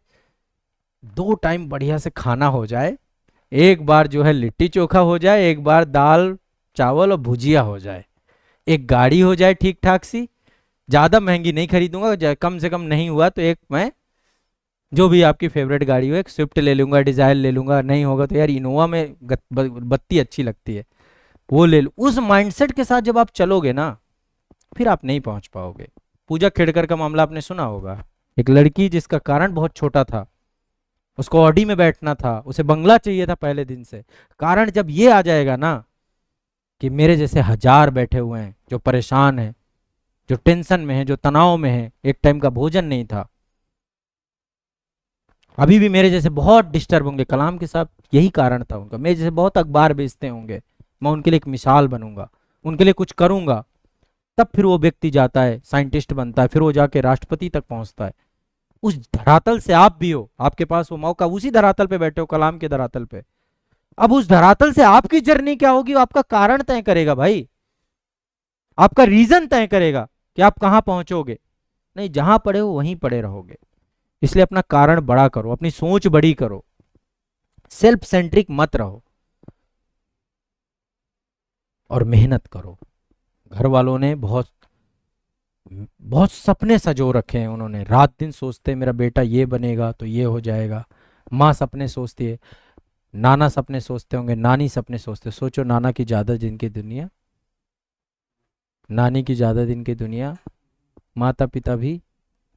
2 टाइम बढ़िया से खाना हो जाए, एक बार जो है लिट्टी चोखा हो जाए, एक बार दाल चावल और भुजिया हो जाए, एक गाड़ी हो जाए ठीक ठाक सी, ज्यादा महंगी नहीं खरीदूंगा, कम से कम नहीं हुआ तो एक मैं जो भी आपकी फेवरेट गाड़ी हो, एक स्विफ्ट ले लूंगा, डिजायर ले लूंगा, नहीं होगा तो यार इनोवा में बत्ती अच्छी लगती है वो ले लूं। उस माइंडसेट के साथ जब आप चलोगे ना, फिर आप नहीं पहुंच पाओगे। पूजा खेड़कर का मामला आपने सुना होगा, एक लड़की जिसका कारण बहुत छोटा था, उसको ऑडी में बैठना था, उसे बंगला चाहिए था पहले दिन से। कारण जब ये आ जाएगा ना कि मेरे जैसे 1000 बैठे हुए हैं जो परेशान हैं, जो टेंशन में है, जो तनाव में है, एक टाइम का भोजन नहीं था, अभी भी मेरे जैसे बहुत डिस्टर्ब होंगे। कलाम के साथ यही कारण था उनका, मेरे जैसे बहुत अखबार बेचते होंगे, मैं उनके लिए एक मिसाल बनूंगा, उनके लिए कुछ करूंगा। तब फिर वो व्यक्ति जाता है, साइंटिस्ट बनता है, फिर वो जाके राष्ट्रपति तक पहुंचता है। उस धरातल से आप भी हो, आपके पास वो मौका, उसी धरातल पे बैठे हो, कलाम के धरातल पे। अब उस धरातल से आपकी जर्नी क्या होगी, आपका कारण तय करेगा भाई, आपका रीजन तय करेगा कि आप कहां पहुंचोगे। नहीं, जहां पड़े हो वहीं पड़े रहोगे। इसलिए अपना कारण बड़ा करो, अपनी सोच बड़ी करो, सेल्फ सेंट्रिक मत रहो, और मेहनत करो। घर वालों ने बहुत बहुत सपने सजो रखे हैं, उन्होंने रात दिन सोचते हैं मेरा बेटा ये बनेगा तो ये हो जाएगा। माँ सपने सोचती है, नाना सपने सोचते होंगे, नानी सपने सोचते। सोचो, नाना की ज्यादा दिन की दुनिया, नानी की ज्यादा दिन की दुनिया, माता पिता भी,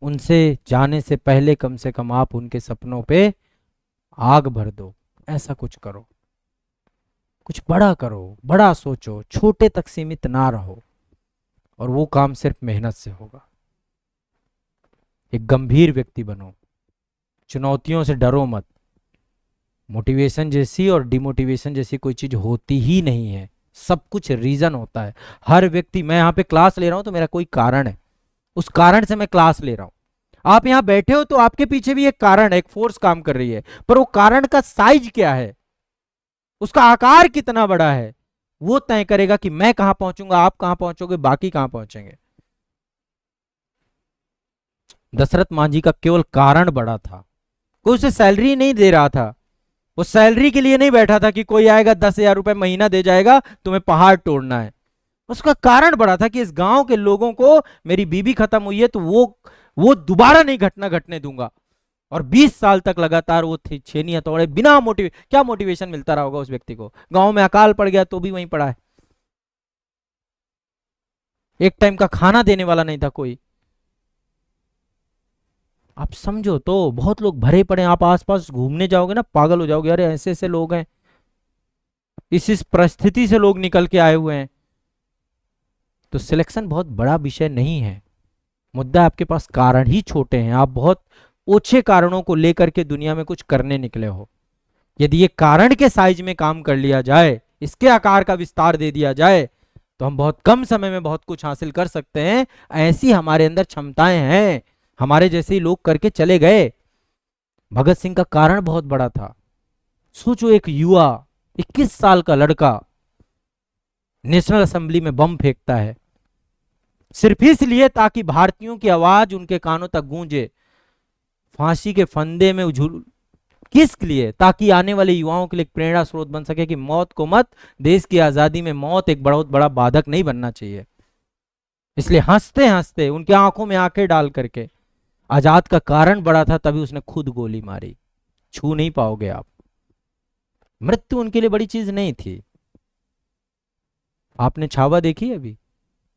उनसे जाने से पहले कम से कम आप उनके सपनों पे आग भर दो। ऐसा कुछ करो, कुछ बड़ा करो, बड़ा सोचो, छोटे तक सीमित ना रहो, और वो काम सिर्फ मेहनत से होगा। एक गंभीर व्यक्ति बनो, चुनौतियों से डरो मत। मोटिवेशन जैसी और डिमोटिवेशन जैसी कोई चीज होती ही नहीं है, सब कुछ रीजन होता है। हर व्यक्ति, मैं यहाँ पे क्लास ले रहा हूं तो मेरा कोई कारण है, उस कारण से मैं क्लास ले रहा हूं। आप यहां बैठे हो तो आपके पीछे भी एक कारण है, एक फोर्स काम कर रही है, पर वो कारण का साइज क्या है, उसका आकार कितना बड़ा है, वो तय करेगा कि मैं कहां पहुंचूंगा, आप कहां पहुंचोगे, बाकी कहां पहुंचेंगे। दशरथ मांझी का केवल कारण बड़ा था, कोई उसे सैलरी नहीं दे रहा था, वो सैलरी के लिए नहीं बैठा था कि कोई आएगा 10,000 रुपए महीना दे जाएगा तुम्हें पहाड़ तोड़ना है। उसका कारण बड़ा था कि इस गांव के लोगों को, मेरी बीबी खत्म हुई है तो वो दोबारा नहीं घटना घटने दूंगा। और 20 साल तक लगातार वो थी छेनियां तोड़े बिना क्या मोटिवेशन मिलता रहा होगा उस व्यक्ति को। गांव में अकाल पड़ गया तो भी वहीं पड़ा है, एक टाइम का खाना देने वाला नहीं था कोई। आप समझो तो, बहुत लोग भरे पड़े, आप आसपास घूमने जाओगे ना पागल हो जाओगे, अरे ऐसे ऐसे लोग हैं, इस परिस्थिति से लोग निकल के आए हुए हैं। तो सिलेक्शन बहुत बड़ा विषय नहीं है, मुद्दा आपके पास कारण ही छोटे हैं, आप बहुत ओछे कारणों को लेकर के दुनिया में कुछ करने निकले हो। यदि ये कारण के साइज में काम कर लिया जाए, इसके आकार का विस्तार दे दिया जाए, तो हम बहुत कम समय में बहुत कुछ हासिल कर सकते हैं। ऐसी हमारे अंदर क्षमताएं हैं, हमारे जैसे ही लोग करके चले गए। भगत सिंह का कारण बहुत बड़ा था। सोचो, एक युवा 21 साल का लड़का नेशनल असेंबली में बम फेंकता है, सिर्फ इसलिए ताकि भारतीयों की आवाज उनके कानों तक गूंजे। फांसी के फंदे में किस लिए? ताकि आने वाले युवाओं के लिए एक प्रेरणा स्रोत बन सके कि मौत को मत, देश की आजादी में मौत एक बहुत बड़ा बाधक नहीं बनना चाहिए। इसलिए हंसते हंसते उनकी आंखों में आंखें डाल करके, आजाद का कारण बड़ा था तभी उसने खुद गोली मारी। छू नहीं पाओगे आप। मृत्यु उनके लिए बड़ी चीज नहीं थी। आपने छावा देखी अभी?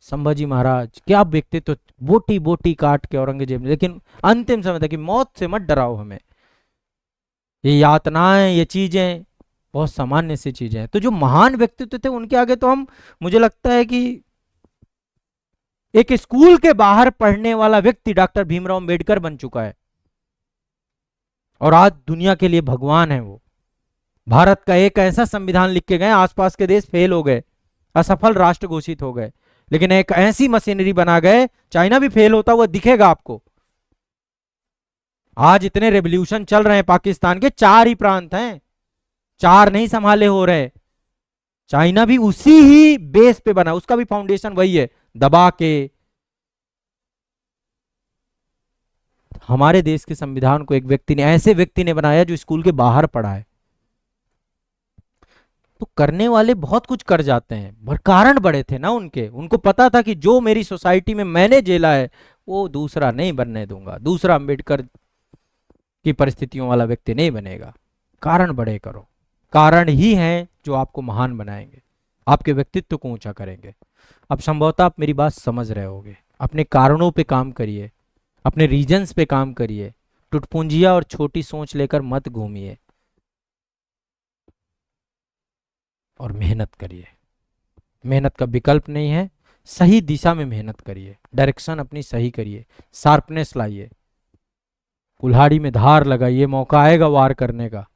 संभाजी महाराज क्या व्यक्तित्व, बोटी बोटी काट के औरंगजेब ने, लेकिन अंतिम समय तक कि मौत से मत डराओ हमें, ये यातनाएं, ये चीजें बहुत सामान्य सी चीजें हैं। तो जो महान व्यक्तित्व थे उनके आगे तो हम, मुझे लगता है कि एक स्कूल के बाहर पढ़ने वाला व्यक्ति डॉक्टर भीमराव अंबेडकर बन चुका है, और आज दुनिया के लिए भगवान है वो। भारत का एक ऐसा संविधान लिख के गए, आसपास के देश फेल हो गए, असफल राष्ट्र घोषित हो गए, लेकिन एक ऐसी मशीनरी बना गए, चाइना भी फेल होता हुआ दिखेगा आपको। आज इतने रेवोल्यूशन चल रहे हैं, पाकिस्तान के 4 ही प्रांत हैं, 4 नहीं संभाले हो रहे। चाइना भी उसी ही बेस पे बना, उसका भी फाउंडेशन वही है, दबा के। हमारे देश के संविधान को एक व्यक्ति ने, ऐसे व्यक्ति ने बनाया जो स्कूल के बाहर पढ़ा है। तो करने वाले बहुत कुछ कर जाते हैं, पर कारण बड़े थे ना उनके। उनको पता था कि जो मेरी सोसाइटी में मैंने झेला है वो दूसरा नहीं बनने दूंगा, दूसरा अंबेडकर की परिस्थितियों वाला व्यक्ति नहीं बनेगा। कारण बड़े करो, कारण ही हैं जो आपको महान बनाएंगे, आपके व्यक्तित्व को ऊंचा करेंगे। अब संभवतः आप मेरी बात समझ रहे होगे। अपने कारणों पे काम करिए, अपने रीजंस पे काम करिए, टुटपुंजिया और छोटी सोच लेकर मत घूमिए, और मेहनत करिए। मेहनत का विकल्प नहीं है, सही दिशा में मेहनत करिए, डायरेक्शन अपनी सही करिए, शार्पनेस लाइए, कुल्हाड़ी में धार लगाइए। मौका आएगा वार करने का,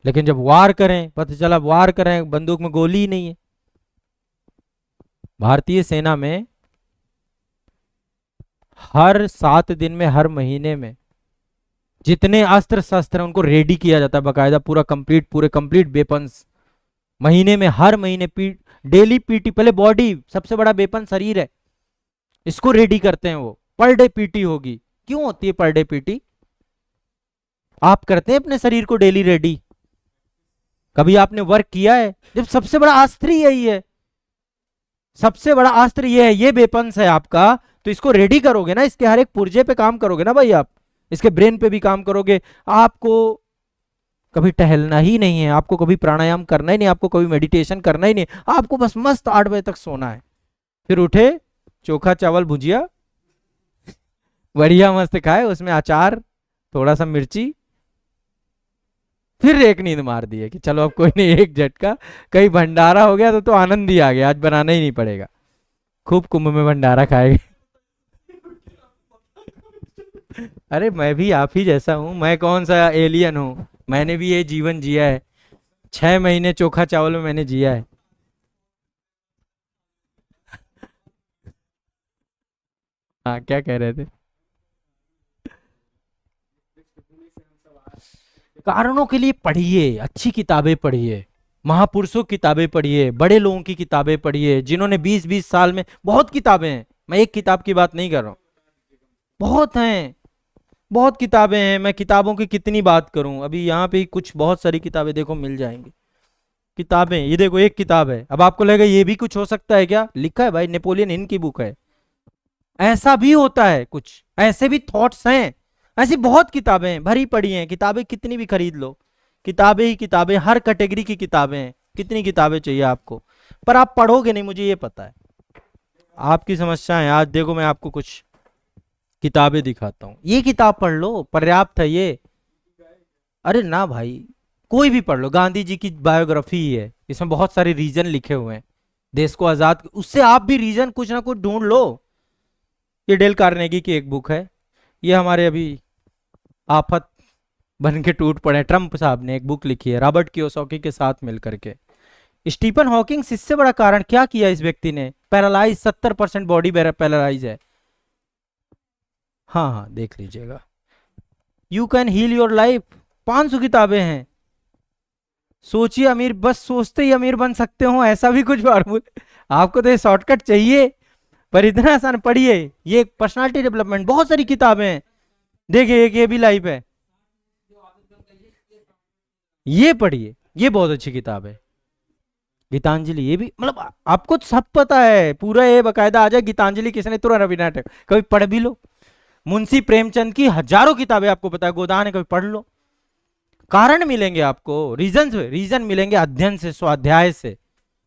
लेकिन जब वार करें पता चला वार करें बंदूक में गोली ही नहीं है। भारतीय सेना में हर 7 दिन में, हर महीने में जितने अस्त्र शस्त्र उनको रेडी किया जाता है बकायदा, पूरा कंप्लीट, पूरे कंप्लीट वेपन्स। महीने में, हर महीने डेली पीटी, पहले बॉडी सबसे बड़ा वेपन शरीर है, इसको रेडी करते हैं वो। पर डे पीटी होगी। क्यों होती है पर डे पीटी? आप करते हैं अपने शरीर को डेली रेडी? कभी आपने वर्क किया है? जब सबसे बड़ा अस्त्र यही है, सबसे बड़ा अस्त्र ये है, ये वेपन्स है आपका, तो इसको रेडी करोगे ना, इसके हर एक पुर्जे पे काम करोगे ना भाई आप, इसके ब्रेन पे भी काम करोगे। आपको कभी टहलना ही नहीं है, आपको कभी प्राणायाम करना ही नहीं, आपको कभी मेडिटेशन करना ही नहीं, आपको बस मस्त 8 बजे तक सोना है। फिर उठे, चोखा चावल भुजिया बढ़िया मस्त खाए, उसमें अचार, थोड़ा सा मिर्ची, फिर एक नींद मार दी है कि चलो अब कोई नहीं, एक झटका, कहीं भंडारा हो गया तो आनंद ही आ गया, आज बनाना ही नहीं पड़ेगा, खूब कुंभ में भंडारा खाएंगे। अरे मैं भी आप ही जैसा हूं, मैं कौन सा एलियन हूं, मैंने भी ये जीवन जिया है, 6 महीने चोखा चावल में मैंने जिया है। हाँ, क्या कह रहे थे? कारणों के लिए पढ़िए, अच्छी किताबें पढ़िए, महापुरुषों की किताबें पढ़िए, बड़े लोगों की किताबें पढ़िए, जिन्होंने 20-20 साल में, बहुत किताबें हैं, मैं एक किताब की बात नहीं कर रहा हूं, बहुत हैं, बहुत किताबें हैं। मैं किताबों की कितनी बात करूं, अभी यहाँ पे कुछ बहुत सारी किताबें देखो मिल जाएंगी। किताबें, ये देखो एक किताब है, अब आपको लगेगा ये भी कुछ हो सकता है क्या? लिखा है भाई, नेपोलियन हिल की बुक है। ऐसा भी होता है, कुछ ऐसे भी थॉट्स हैं। ऐसी बहुत किताबें हैं, भरी पड़ी हैं, किताबें कितनी भी खरीद लो, किताबें ही किताबें, हर कैटेगरी की किताबें हैं। कितनी किताबें चाहिए आपको, पर आप पढ़ोगे नहीं, मुझे ये पता है। आपकी समस्या है। आज देखो मैं आपको कुछ किताबें दिखाता हूँ, ये किताब पढ़ लो, पर्याप्त है ये। अरे ना भाई, कोई भी पढ़ लो, गांधी जी की बायोग्राफी ही है, इसमें बहुत सारे रीजन लिखे हुए हैं देश को आजाद, उससे आप भी रीजन कुछ ना कुछ ढूंढ लो। ये डेल कार्नेगी की एक बुक है, ये हमारे अभी आफत बन के टूट पड़े ट्रम्प साहब ने एक बुक लिखी है रॉबर्ट कियोसाकी के साथ मिलकर के। स्टीफन हॉकिंग, इससे बड़ा कारण क्या किया इस व्यक्ति ने? पैरालाइज, 70% बॉडी पैरालाइज है। हाँ हाँ, देख लीजिएगा, you can heal your life, 500 किताबें हैं। सोचिए अमीर, बस सोचते ही अमीर बन सकते हो, ऐसा भी कुछ फार्मूला? आपको तो ये शॉर्टकट चाहिए, पर इतना आसान। पढ़िए, ये पर्सनालिटी डेवलपमेंट, बहुत सारी किताबें हैं। देखिए एक ये भी लाइफ है, ये पढ़िए, ये बहुत अच्छी किताब है गीतांजलि। ये भी मतलब आपको तो सब पता है, पूरा ये बकायदा आ जाए गीतांजलि किसने, तुरंत रविन्द्रनाथ टैगोर, कभी पढ़ भी लो। मुंशी प्रेमचंद की हजारों किताबें आपको पता है, गोदान है, कभी पढ़ लो। कारण मिलेंगे आपको, रीजन मिलेंगे अध्ययन से, स्वाध्याय से,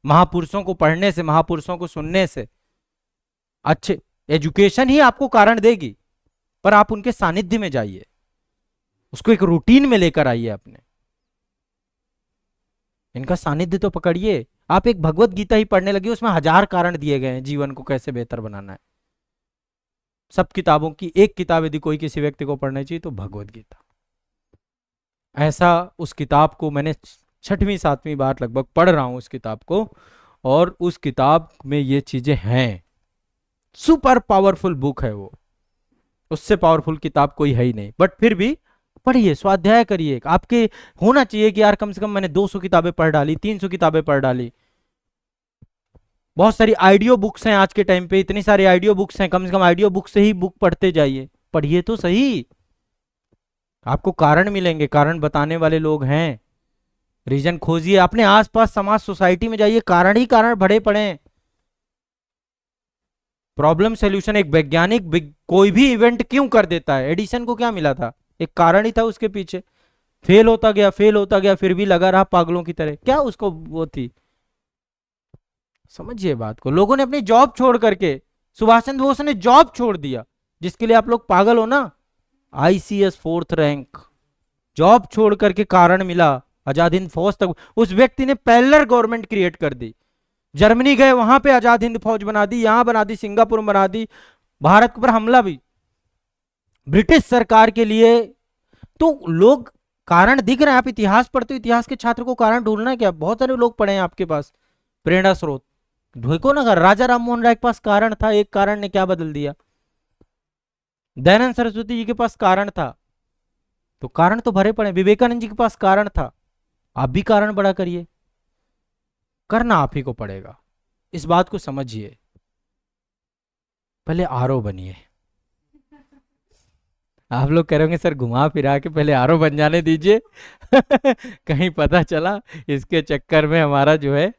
महापुरुषों को पढ़ने से, महापुरुषों को सुनने से। अच्छे एजुकेशन ही आपको कारण देगी, पर आप उनके सानिध्य में जाइए, उसको एक रूटीन में लेकर आइए अपने, इनका सानिध्य तो पकड़िए। आप एक भगवत गीता ही पढ़ने लगे, उसमें हजार कारण दिए गए हैं जीवन को कैसे बेहतर बनाना है। सब किताबों की एक किताब यदि कोई किसी व्यक्ति को पढ़ना चाहिए तो भगवत गीता। ऐसा उस किताब को मैंने 6वीं 7वीं बार लगभग पढ़ रहा हूं उस किताब को, और उस किताब में ये चीजें हैं। सुपर पावरफुल बुक है वो, उससे पावरफुल किताब कोई है ही नहीं। बट फिर भी पढ़िए, स्वाध्याय करिए। आपके होना चाहिए कि यार कम से कम मैंने 200 किताबें पढ़ डाली, 300 किताबें पढ़ डाली। बहुत सारी ऑडियो बुक्स हैं आज के टाइम पे, इतनी सारी ऑडियो बुक्स हैं, कम से कम ऑडियो बुक से ही बुक पढ़ते जाइए, पढ़िए तो सही। आपको कारण मिलेंगे, कारण बताने वाले लोग हैं, रीजन खोजिए, अपने आसपास समाज सोसाइटी में जाइए, कारण ही कारण भरे पड़े। प्रॉब्लम सॉल्यूशन एक वैज्ञानिक कोई भी इवेंट क्यों कर देता है, एडिसन को क्या मिला था, एक कारण ही था उसके पीछे। फेल होता गया, फेल होता गया, फिर भी लगा रहा पागलों की तरह, क्या उसको वो थी। समझिए बात को। लोगों ने अपनी जॉब छोड़ करके, सुभाष चंद्र बोस ने जॉब छोड़ दिया, जिसके लिए आप लोग पागल हो ना, आईसीएस 4th रैंक, जॉब छोड़ करके कारण मिला, आजाद हिंद फौज तक उस व्यक्ति ने पैरेलल गवर्नमेंट क्रिएट कर दी। जर्मनी गए, वहां पे आजाद हिंद फौज बना दी, यहां बना दी, सिंगापुर में बना दी, भारत पर हमला भी ब्रिटिश सरकार के लिए। तो लोग कारण दिख रहे हैं, आप इतिहास पढ़ते हो, इतिहास के छात्र को कारण ढूंढना है क्या, बहुत सारे लोग पढ़े हैं आपके पास, प्रेरणा स्रोत ढूंढो ना। राजा राम मोहन राय के पास कारण था, एक कारण ने क्या बदल दिया। दयानंद सरस्वती जी के पास कारण था, तो कारण तो भरे पड़े। विवेकानंद जी के पास कारण था, आप भी कारण बड़ा करिए, करना आप ही को पड़ेगा। इस बात को समझिए, पहले आरओ बनिए। आप लोग कह रहे होंगे सर घुमा फिरा के पहले आरओ बन जाने दीजिए कहीं पता चला इसके चक्कर में हमारा जो है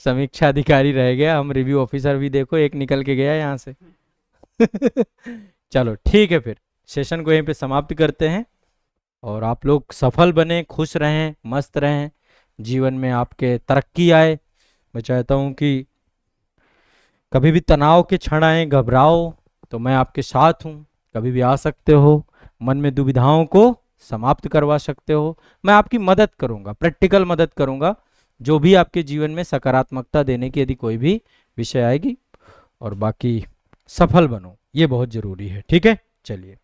समीक्षा अधिकारी रह गया, हम रिव्यू ऑफिसर भी देखो एक निकल के गया यहाँ से चलो ठीक है, फिर सेशन को यहीं पे समाप्त करते हैं, और आप लोग सफल बने, खुश रहें, मस्त रहें, जीवन में आपके तरक्की आए। मैं चाहता हूँ कि कभी भी तनाव के क्षण आए, घबराओ तो मैं आपके साथ हूँ, कभी भी आ सकते हो, मन में दुविधाओं को समाप्त करवा सकते हो, मैं आपकी मदद करूंगा, प्रैक्टिकल मदद करूंगा, जो भी आपके जीवन में सकारात्मकता देने की यदि कोई भी विषय आएगी। और बाकी सफल बनो, ये बहुत जरूरी है। ठीक है, चलिए।